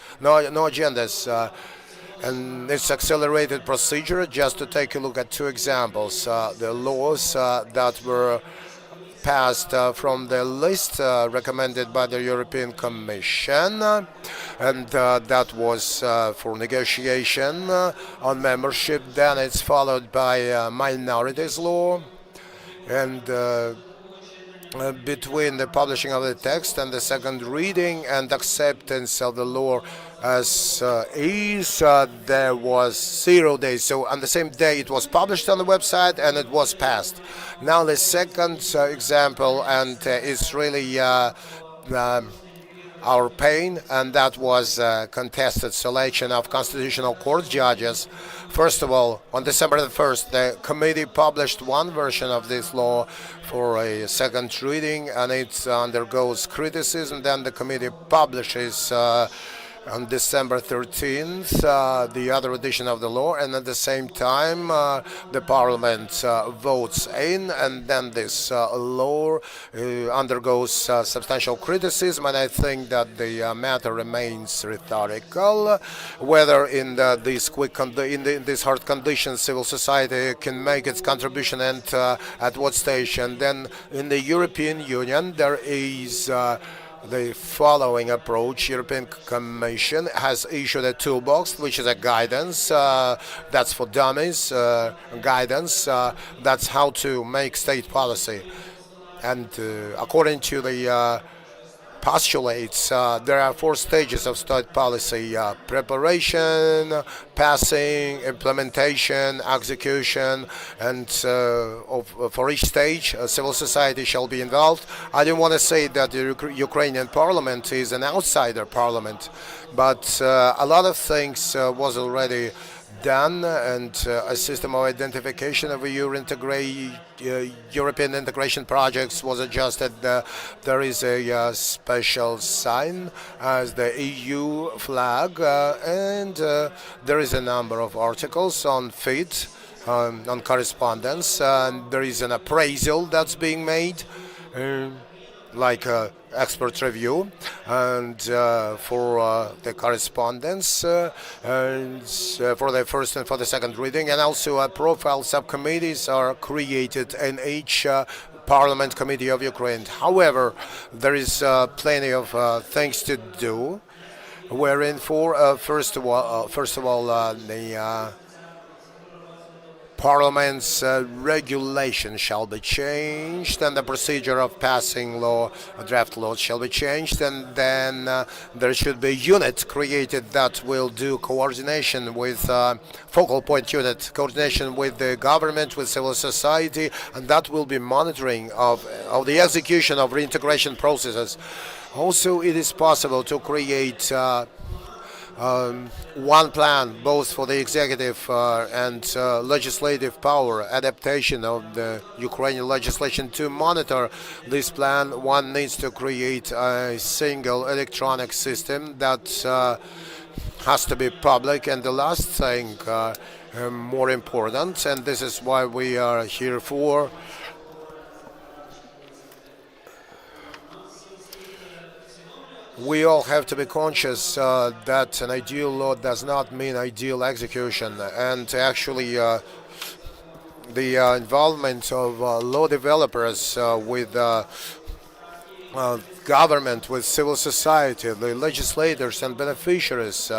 and it's accelerated procedure. Just to take a look at two examples, the laws that were passed from the list recommended by the European Commission, and that was for negotiation on membership. Then it's followed by minorities law, and between the publishing of the text and the second reading and acceptance of the law as there was 0 days. So on the same day it was published on the website and it was passed. Now the second example, and it's really our pain, and that was contested selection of Constitutional Court judges. First of all, on December the 1st, the committee published one version of this law for a second reading, and it undergoes criticism. Then the committee publishes on December 13th the other edition of the law, and at the same time the Parliament votes in, and then this law undergoes substantial criticism. And I think that the matter remains rhetorical, whether in these these hard conditions civil society can make its contribution, and at what stage. And then in the European Union there is the following approach. European Commission has issued a toolbox, which is a guidance that's for dummies, guidance that's how to make state policy. And according to the postulates, there are 4 stages of state policy: preparation, passing, implementation, execution, and for each stage civil society shall be involved. I don't want to say that the Ukrainian parliament is an outsider parliament, but a lot of things was already done, and a system of identification of European integration projects was adjusted. There is a special sign as the EU flag, and there is a number of articles on FIT, on correspondence, and there is an appraisal that's being made, like expert review, and for the correspondence, and for the first and for the second reading, and also profile subcommittees are created in each Parliament Committee of Ukraine. However, there is plenty of things to do, wherein for first of all the Parliament's regulation shall be changed, and the procedure of passing draft laws shall be changed, and then there should be a unit created that will do coordination with focal point unit, coordination with the government, with civil society, and that will be monitoring of the execution of reintegration processes. Also, it is possible to create one plan both for the executive and legislative power adaptation of the Ukrainian legislation. To monitor this plan, one needs to create a single electronic system that has to be public. And the last thing, more important, and this is why we are here for, we all have to be conscious that an ideal law does not mean ideal execution, and actually the involvement of law developers with government, with civil society, the legislators and beneficiaries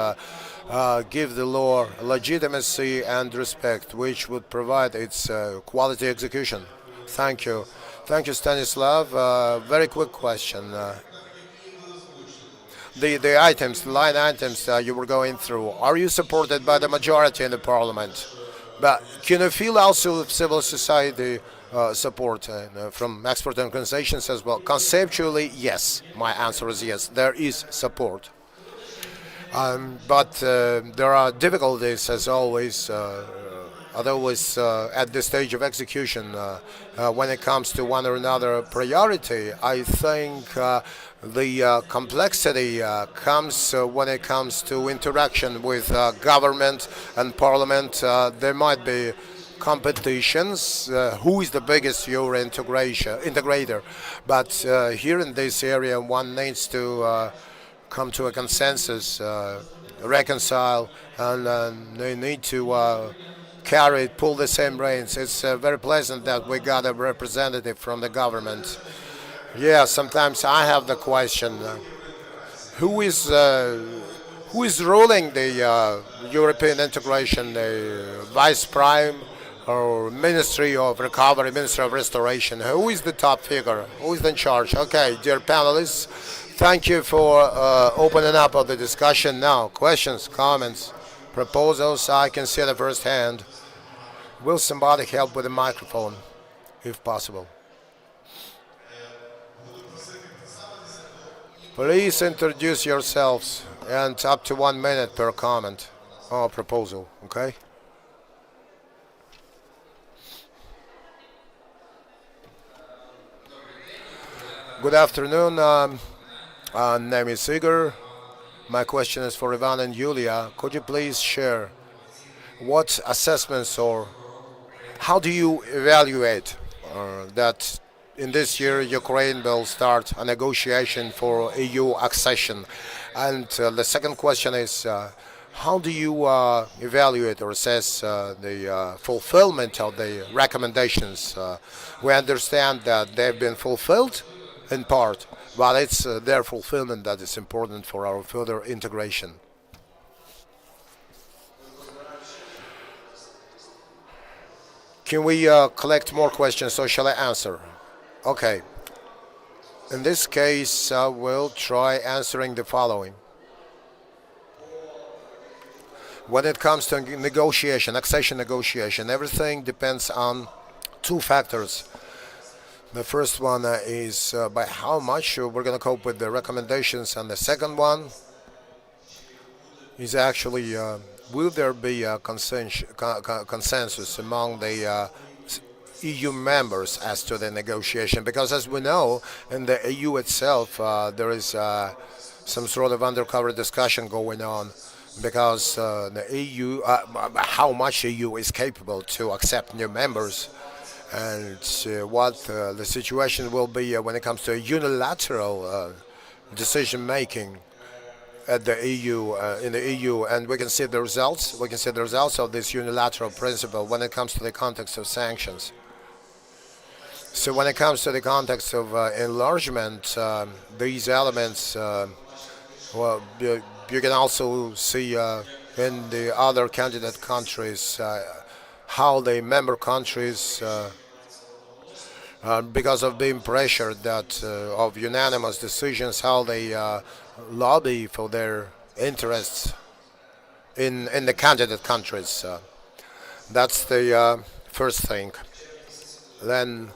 give the law legitimacy and respect, which would provide its quality execution. Thank you. Thank you, Stanislav. Very quick question. The items, the line items you were going through, are you supported by the majority in the parliament? But can you feel also civil society support from expert organizations as well? Conceptually, yes. My answer is yes. There is support. But there are difficulties, as always, at this stage of execution. When it comes to one or another priority, I think the complexity comes when it comes to interaction with government and parliament. There might be competitions, who is the biggest euro integrator. But here in this area, one needs to come to a consensus, reconcile, and they need to pull the same reins. It's very pleasant that we got a representative from the government. Yeah, sometimes I have the question, who is ruling the European integration, the Vice Prime or Ministry of Recovery, Ministry of Restoration? Who is the top figure? Who is in charge? Okay, dear panelists, thank you for opening up of the discussion. Now, questions, comments, proposals. I can see the first hand. Will somebody help with the microphone, if possible? Please introduce yourselves, and up to 1 minute per comment or proposal, okay? Good afternoon. Name is Igor. My question is for Ivan and Yulia. Could you please share what assessments or how do you evaluate that in this year Ukraine will start a negotiation for EU accession? And the second question is, how do you evaluate or assess the fulfillment of the recommendations? We understand that they've been fulfilled in part, but it's their fulfillment that is important for our further integration. Can we collect more questions, or shall I answer? Okay. In this case, I will try answering the following. When it comes to negotiation, accession negotiation, everything depends on two factors. The first one is by how much we're going to cope with the recommendations, and the second one is actually will there be a consensus among the EU members as to the negotiation? Because as we know, in the EU itself, there is some sort of undercover discussion going on, because the EU, how much EU is capable to accept new members, and what the situation will be when it comes to unilateral decision making at the EU, in the EU, and we can see the results. We can see the results of this unilateral principle when it comes to the context of sanctions. So when it comes to the context of enlargement, these elements, well, you can also see in the other candidate countries how the member countries, because of being pressured that of unanimous decisions, how they lobby for their interests in the candidate countries. That's the first thing. Then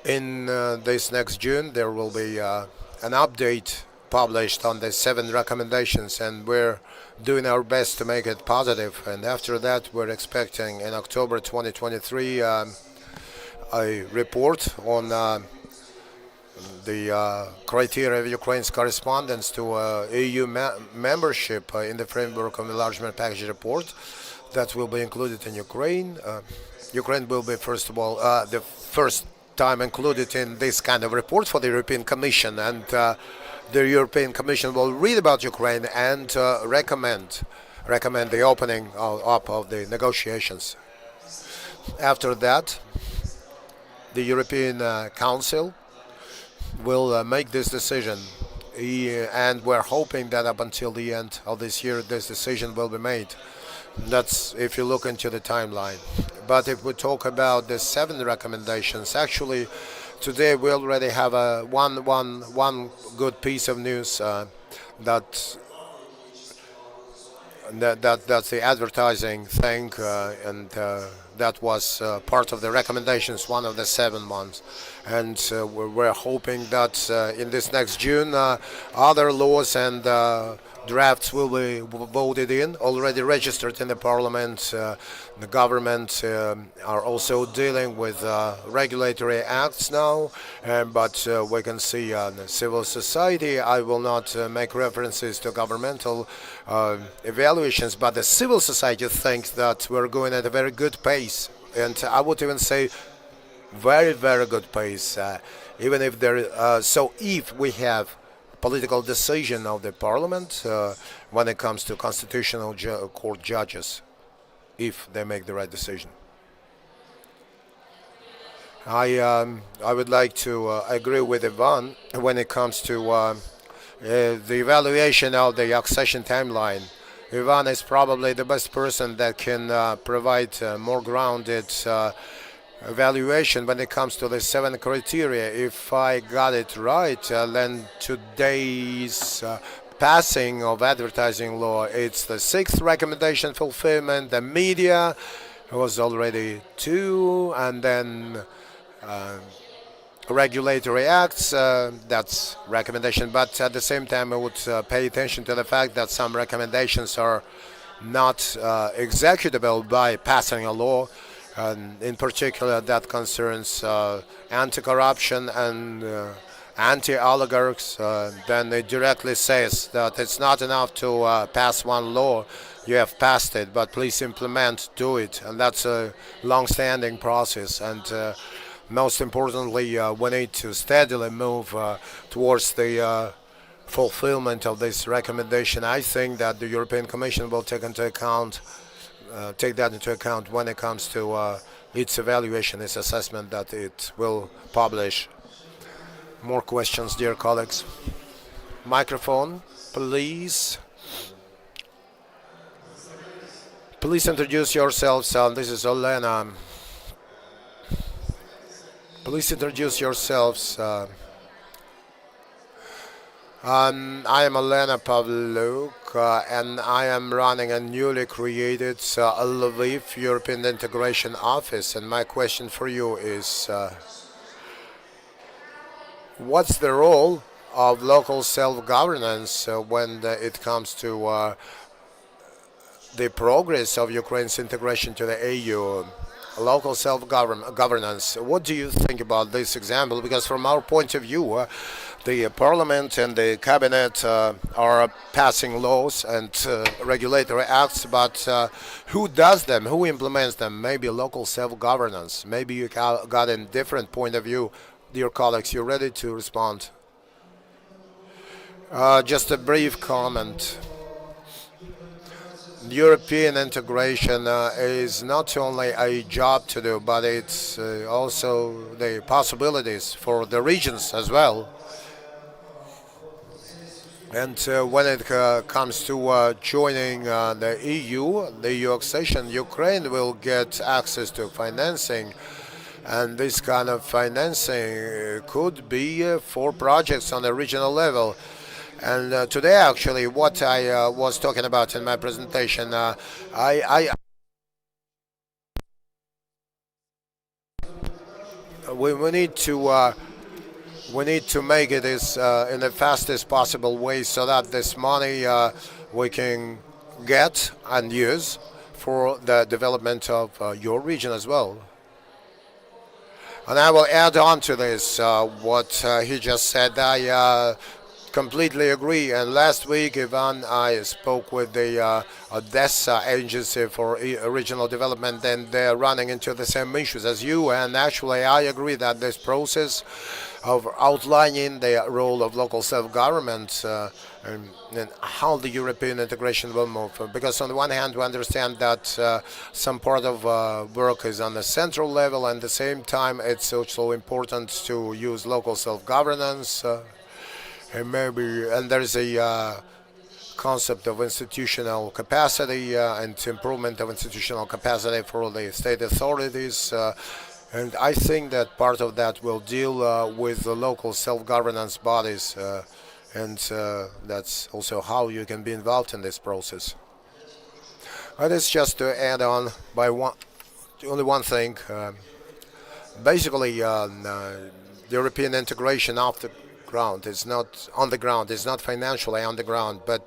in this next June there will be an update published on the 7 recommendations, and we're doing our best to make it positive. And after that, we're expecting in October 2023 a report on the criteria of Ukraine's correspondence to EU membership in the framework of enlargement package report that will be included in Ukraine. Ukraine will be, first of all, the first time included in this kind of report for the European Commission, and the European Commission will read about Ukraine and recommend the opening up of the negotiations. After that, the European Council will make this decision, and we're hoping that up until the end of this year this decision will be made. That's if you look into the timeline. But if we talk about the 7 recommendations, actually today we already have one good piece of news that's the advertising thing, and that was part of the recommendations, one of the 7 ones. And we're hoping that in this next June, other laws and drafts will be voted in, already registered in the parliament. The government are also dealing with regulatory acts now, but we can see civil society. I will not make references to governmental evaluations, but the civil society thinks that we're going at a very good pace, and I would even say very, very good pace. Even if if we have political decision of the parliament when it comes to constitutional court judges, if they make the right decision. I would like to agree with Ivan when it comes to the evaluation of the accession timeline. Ivan is probably the best person that can provide more grounded evaluation when it comes to the 7 criteria. If I got it right, then today's passing of advertising law, it's the 6th recommendation fulfillment. The media was already 2, and then regulatory acts, that's recommendation. But at the same time, I would pay attention to the fact that some recommendations are not executable by passing a law. And in particular, that concerns anti-corruption and anti-oligarchs. Then it directly says that it's not enough to pass one law. You have passed it, but please implement, do it. And that's a long-standing process. And most importantly, we need to steadily move towards the fulfillment of this recommendation. I think that the European Commission will take that into account when it comes to its evaluation, its assessment that it will publish. More questions, dear colleagues? Microphone, please. Please introduce yourselves. This is Olena. Please introduce yourselves. I am Elena Pavluk, and I am running a newly created Lviv European Integration Office. And my question for you is, what's the role of local self-governance when it comes to the progress of Ukraine's integration to the EU? Local self-governance. What do you think about this example? Because from our point of view, the parliament and the cabinet are passing laws and regulatory acts, but who does them? Who implements them? Maybe local self-governance. Maybe you got a different point of view. Dear colleagues, you ready to respond? Just a brief comment. European integration is not only a job to do, but it's also the possibilities for the regions as well. And when it comes to joining the EU accession, Ukraine will get access to financing. And this kind of financing could be for projects on the regional level. And today, actually, what I was talking about in my presentation, we need to make it as in the fastest possible way, so that this money we can get and use for the development of your region as well. And I will add on to this what he just said. I completely agree. And last week, Ivan, I spoke with the Odessa Agency for Regional Development, and they're running into the same issues as you. And actually, I agree that this process of outlining the role of local self-government and how the European integration will move. Because on the one hand, we understand that some part of work is on the central level, and at the same time, it's also important to use local self-governance. And there's a concept of institutional capacity and improvement of institutional capacity for the state authorities. And I think that part of that will deal with the local self-governance bodies, and that's also how you can be involved in this process. And it's just to add on by only one thing. Basically, the European integration off the ground is not on the ground. It's not financially on the ground, but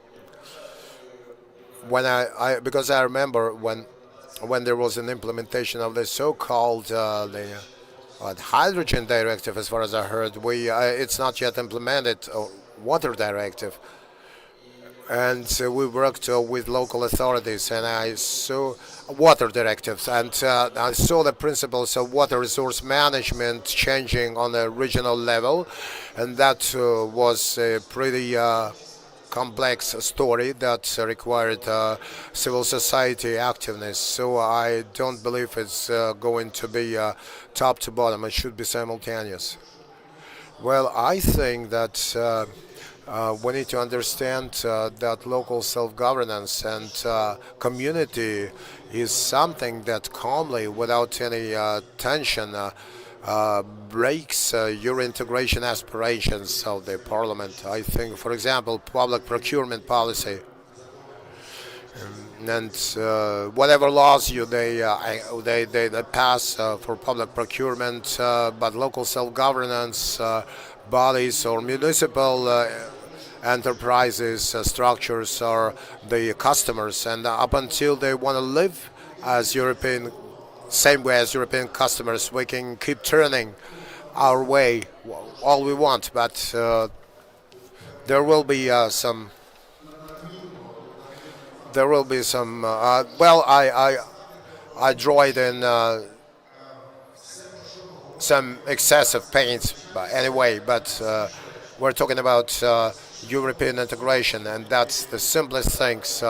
when because I remember when there was an implementation of the so-called the hydrogen directive, as far as I heard, it's not yet implemented, or water directive, and we worked with local authorities, and I saw water directives, and I saw the principles of water resource management changing on a regional level, and that was a pretty complex story that required civil society activeness. So I don't believe it's going to be top to bottom. It should be simultaneous. Well, I think that we need to understand that local self-governance and community is something that calmly, without any tension, breaks your integration aspirations of the parliament. I think, for example, public procurement policy and whatever laws they pass for public procurement, but local self-governance bodies or municipal enterprises structures are the customers, and up until they want to live as same way as European customers, we can keep turning our way all we want, but there will be some. Well, I draw it in some excessive pains, but anyway. But we're talking about European integration, and that's the simplest things.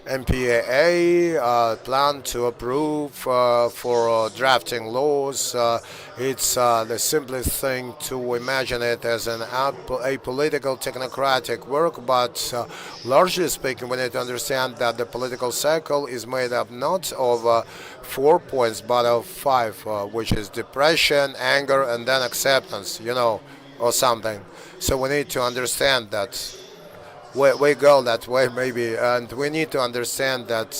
MPAA plan to approve for drafting laws. It's the simplest thing to imagine it as an apolitical technocratic work, but largely speaking, we need to understand that the political cycle is made up not of 4 points but of 5, which is depression, anger, and then acceptance, or something. So we need to understand that we go that way maybe, and we need to understand that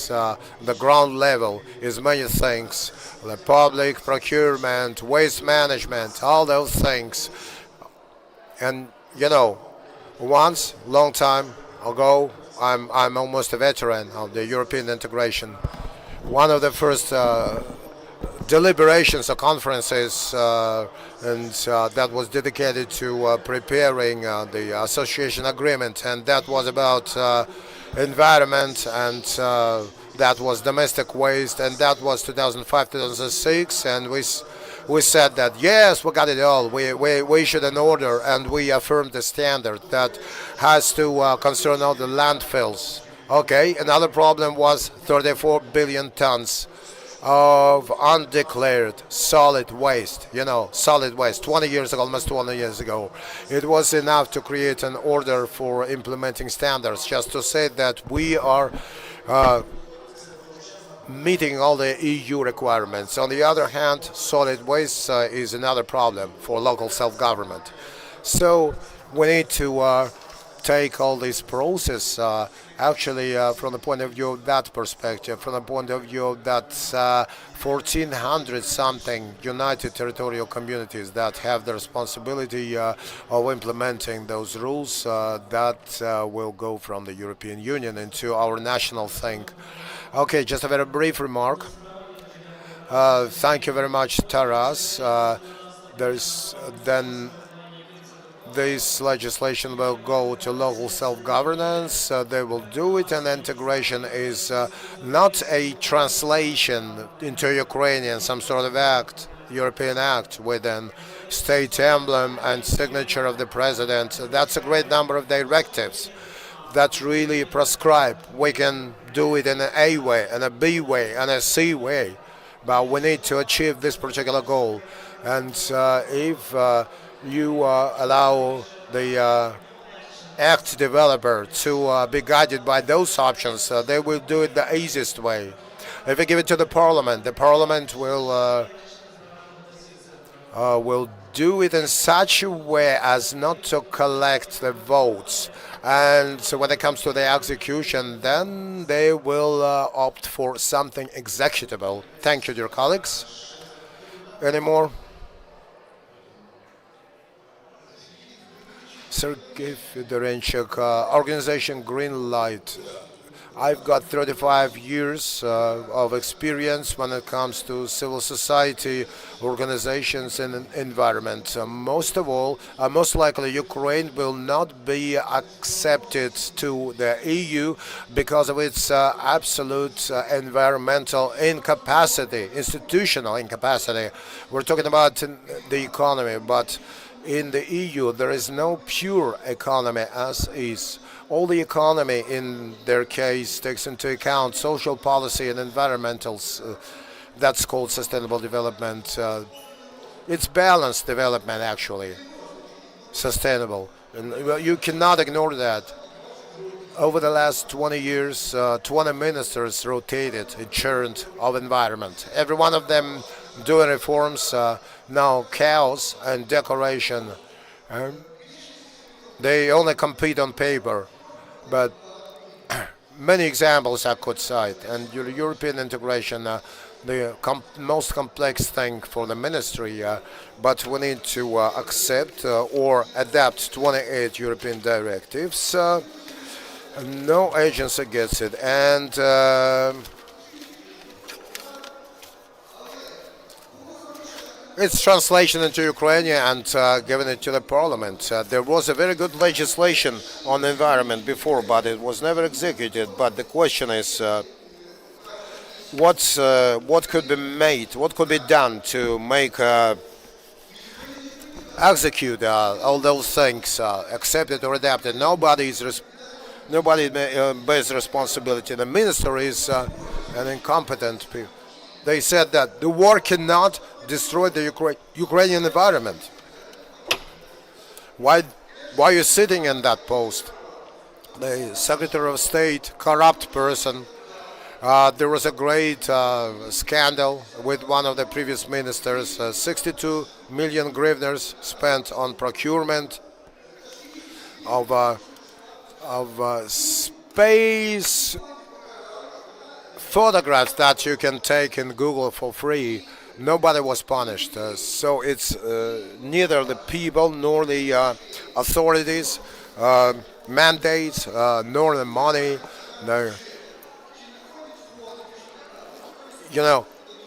the ground level is many things, the public procurement, waste management, all those things. And once, long time ago, I'm almost a veteran of the European integration. One of the first deliberations or conferences and that was dedicated to preparing the association agreement, and that was about environment, and that was domestic waste, and that was 2005-2006, and we said that yes, we got it all. We issued an order, and we affirmed the standard that has to concern all the landfills. Okay, another problem was 34 billion tons of undeclared solid waste, solid waste. 20 years ago, almost 20 years ago, it was enough to create an order for implementing standards, just to say that we are meeting all the EU requirements. On the other hand, solid waste is another problem for local self-government. So we need to take all this process Actually, from the point of view of that perspective, from the point of view of that 1,400 something united territorial communities that have the responsibility of implementing those rules, that will go from the European Union into our national thing. Okay, just a very brief remark. Thank you very much, Taras. There's then this legislation will go to local self-governance. They will do it, and integration is not a translation into Ukrainian, some sort of act, European act with an state emblem and signature of the president. That's a great number of directives that really prescribe. We can do it in an A way, and a B way, and a C way, but we need to achieve this particular goal. And if you allow the act developer to be guided by those options, they will do it the easiest way. If you give it to the parliament will do it in such a way as not to collect the votes. And so when it comes to the execution, then they will opt for something executable. Thank you, dear colleagues. Any more? Sergey Fedorenchuk, organization Green Light. I've got 35 years of experience when it comes to civil society organizations and environment. Most of all, most likely Ukraine will not be accepted to the EU because of its absolute environmental incapacity, institutional incapacity. We're talking about the economy, but in the EU, there is no pure economy as is. All the economy in their case takes into account social policy and environmental. That's called sustainable development. It's balanced development, actually. Sustainable. And you cannot ignore that. Over the last 20 years, 20 ministers rotated in charge of environment. Every one of them doing reforms, now chaos and decoration. They only compete on paper, but many examples I could cite. And European integration, the most complex thing for the ministry, but we need to accept or adapt 28 European directives. No agency gets it, and its translation into Ukrainian and giving it to the parliament. There was a very good legislation on the environment before, but it was never executed. But the question is, what could be made, what could be done to make execute all those things, accepted or adapted? Nobody bears responsibility. The minister is an incompetent people. They said that the war cannot destroy the Ukrainian environment. Why are you sitting in that post? The Secretary of State, corrupt person. There was a great scandal with one of the previous ministers. 62 million hryvnias spent on procurement of space photographs that you can take in Google for free. Nobody was punished. So it's neither the people nor the authorities mandates nor the money,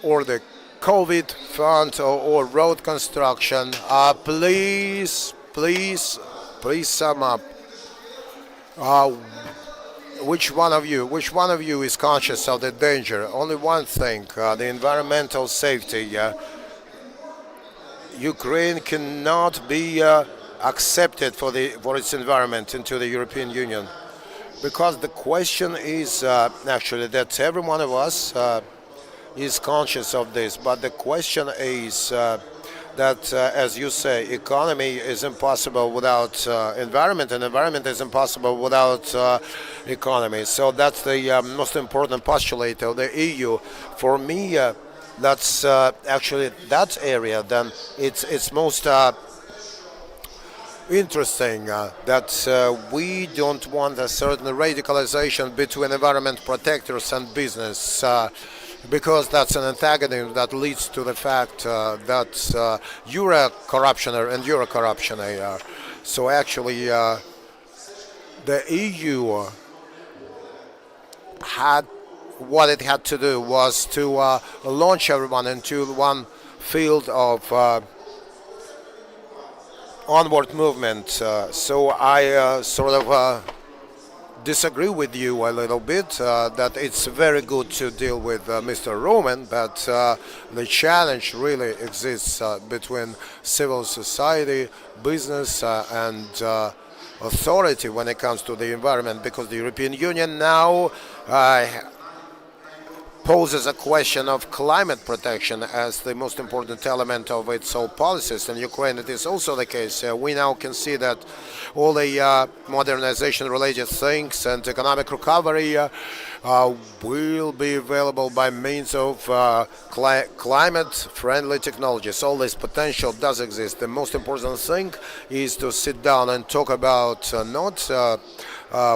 or the COVID fund or road construction. Please sum up. Which one of you is conscious of the danger? Only one thing: the environmental safety. Ukraine cannot be accepted for its environment into the European Union, because the question is actually that every one of us is conscious of this. But the question is that, as you say, economy is impossible without environment, and environment is impossible without economy. So that's the most important postulate of the EU. For me, that's actually that area. Then it's most interesting that we don't want a certain radicalization between environment protectors and business. Because that's an antagonism that leads to the fact that you're a corruptioner and you're a corruptioner. So actually, the EU had what it had to do was to launch everyone into one field of onward movement. So I sort of disagree with you a little bit that it's very good to deal with Mr. Roman, but the challenge really exists between civil society, business, and authority when it comes to the environment, because the European Union now poses a question of climate protection as the most important element of its whole policies. In Ukraine, it is also the case. We now can see that all the modernization-related things and economic recovery will be available by means of climate-friendly technologies. All this potential does exist. The most important thing is to sit down and talk about not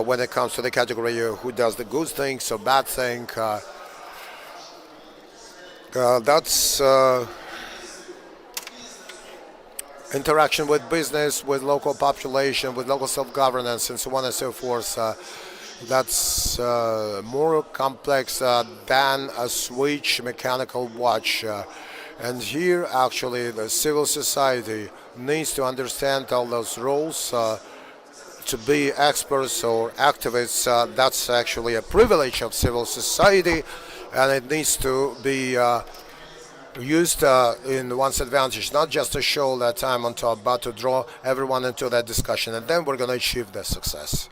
when it comes to the category who does the good things or bad thing. That's interaction with business, with local population, with local self-governance, and so on and so forth. That's more complex than a switch mechanical watch. And here, actually, the civil society needs to understand all those roles. To be experts or activists, that's actually a privilege of civil society, and it needs to be used in one's advantage, not just to show that I'm on top, but to draw everyone into that discussion, and then we're going to achieve the success.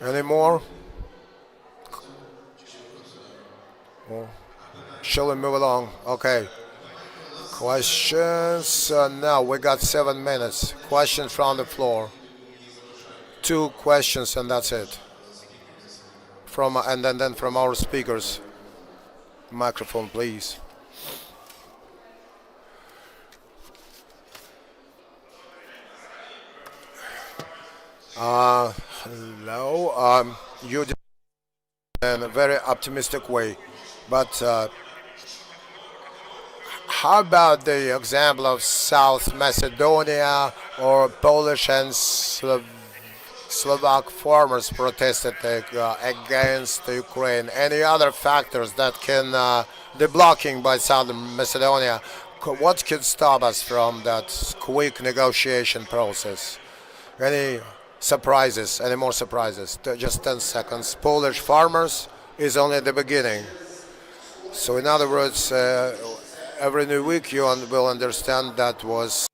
Any more? Or shall we move along? Okay. Questions? Now we got 7 minutes. Questions from the floor. 2 questions, and that's it. And then from our speakers. Microphone, please. Hello. You did it in a very optimistic way, but how about the example of South Macedonia or Polish and Slovak farmers protested against Ukraine? Any other factors that can the blocking by Southern Macedonia? What could stop us from that quick negotiation process? Any surprises? Any more surprises? Just 10 seconds. Polish farmers is only the beginning. So in other words, every new week you will understand that was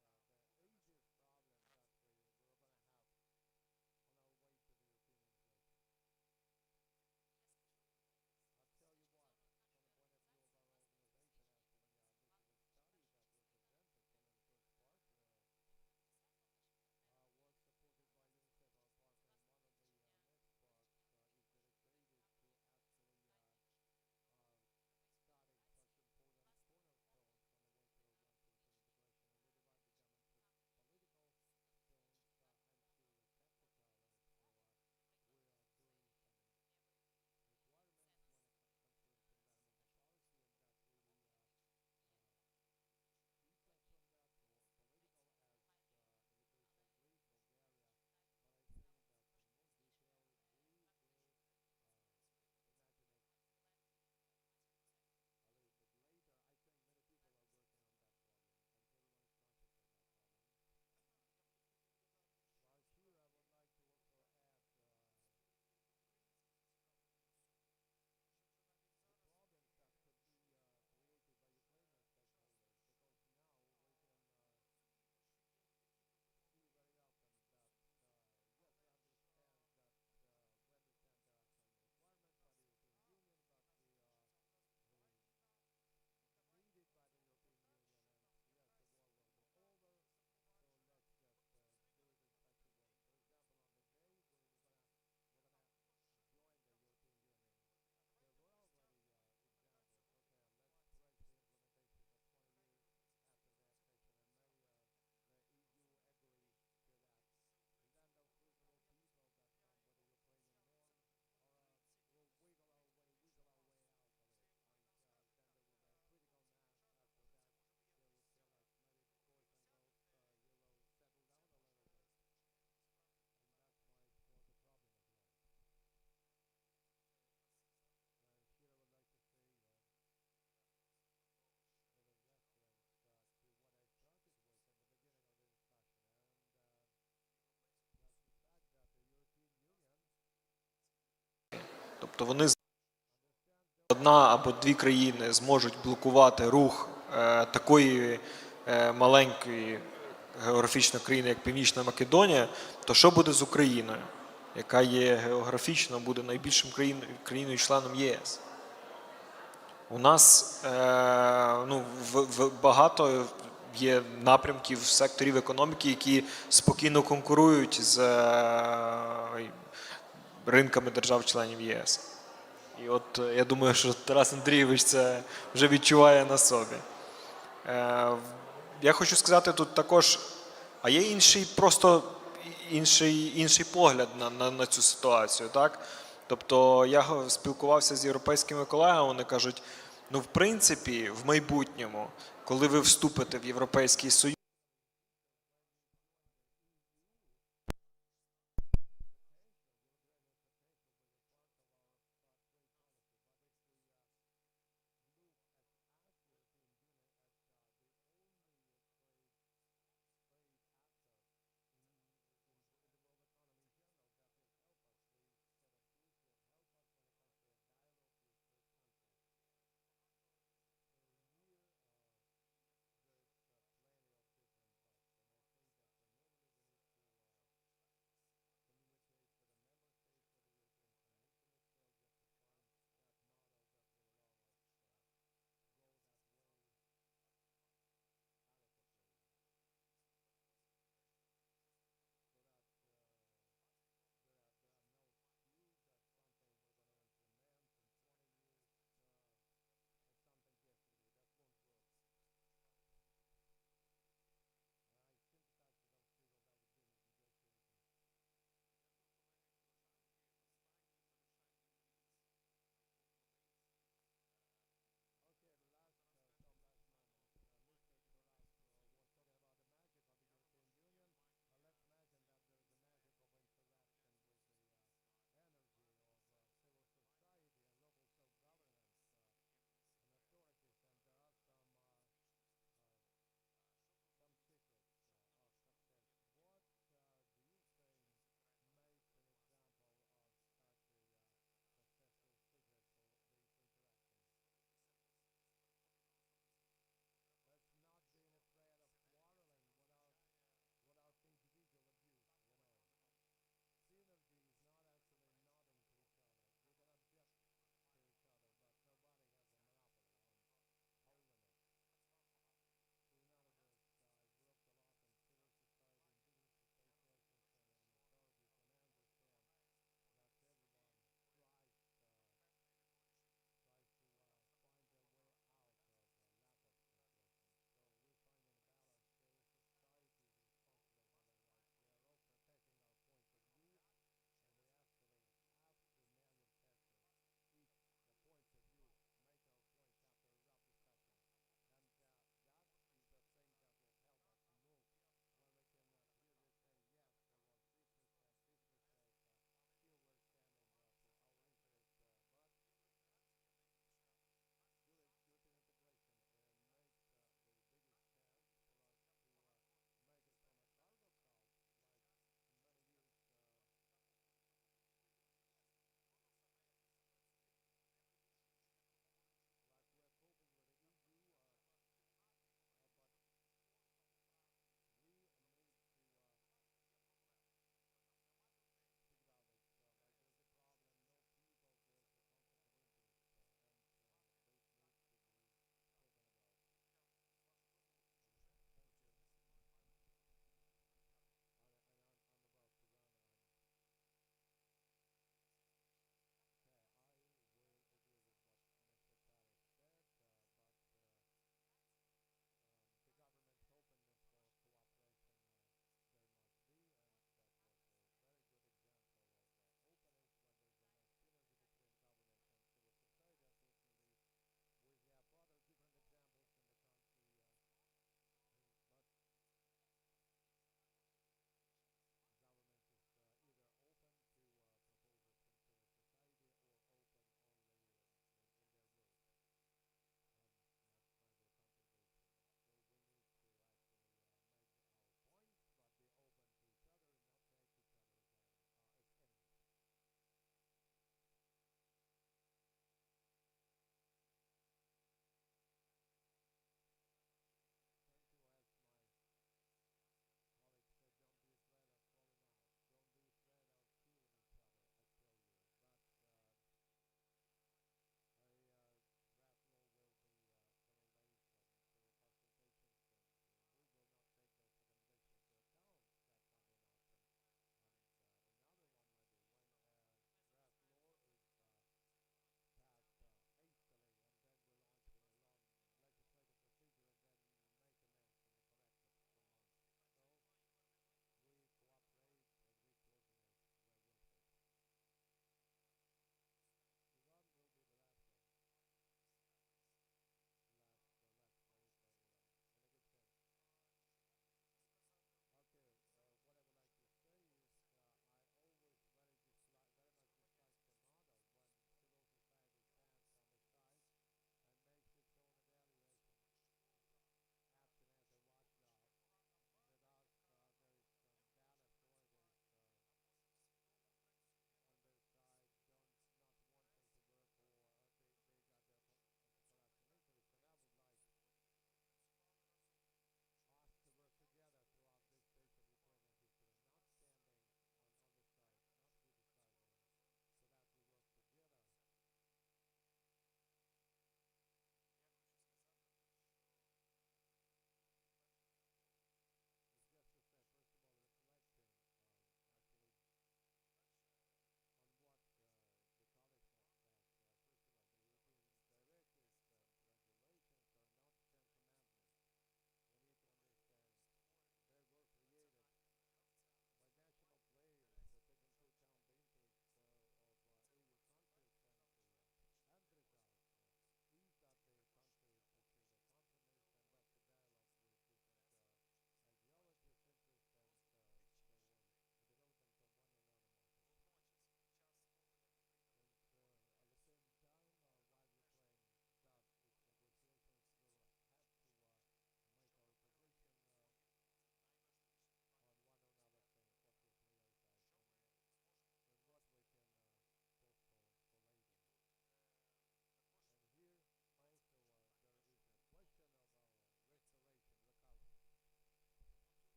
Тобто вони одна або дві країни зможуть блокувати рух такої маленької географічно країни, як Північна Македонія, то що буде з Україною, яка є географічно, буде найбільшим країною-членом ЄС? У нас багато є напрямків секторів економіки, які спокійно конкурують з ринками держав-членів ЄС. І от я думаю, що Тарас Андрійович це вже відчуває на собі. Я хочу сказати тут також, а є інший погляд на цю ситуацію, так? Тобто я спілкувався з європейськими колегами, вони кажуть, ну в принципі в майбутньому, коли ви вступите в Європейський Союз,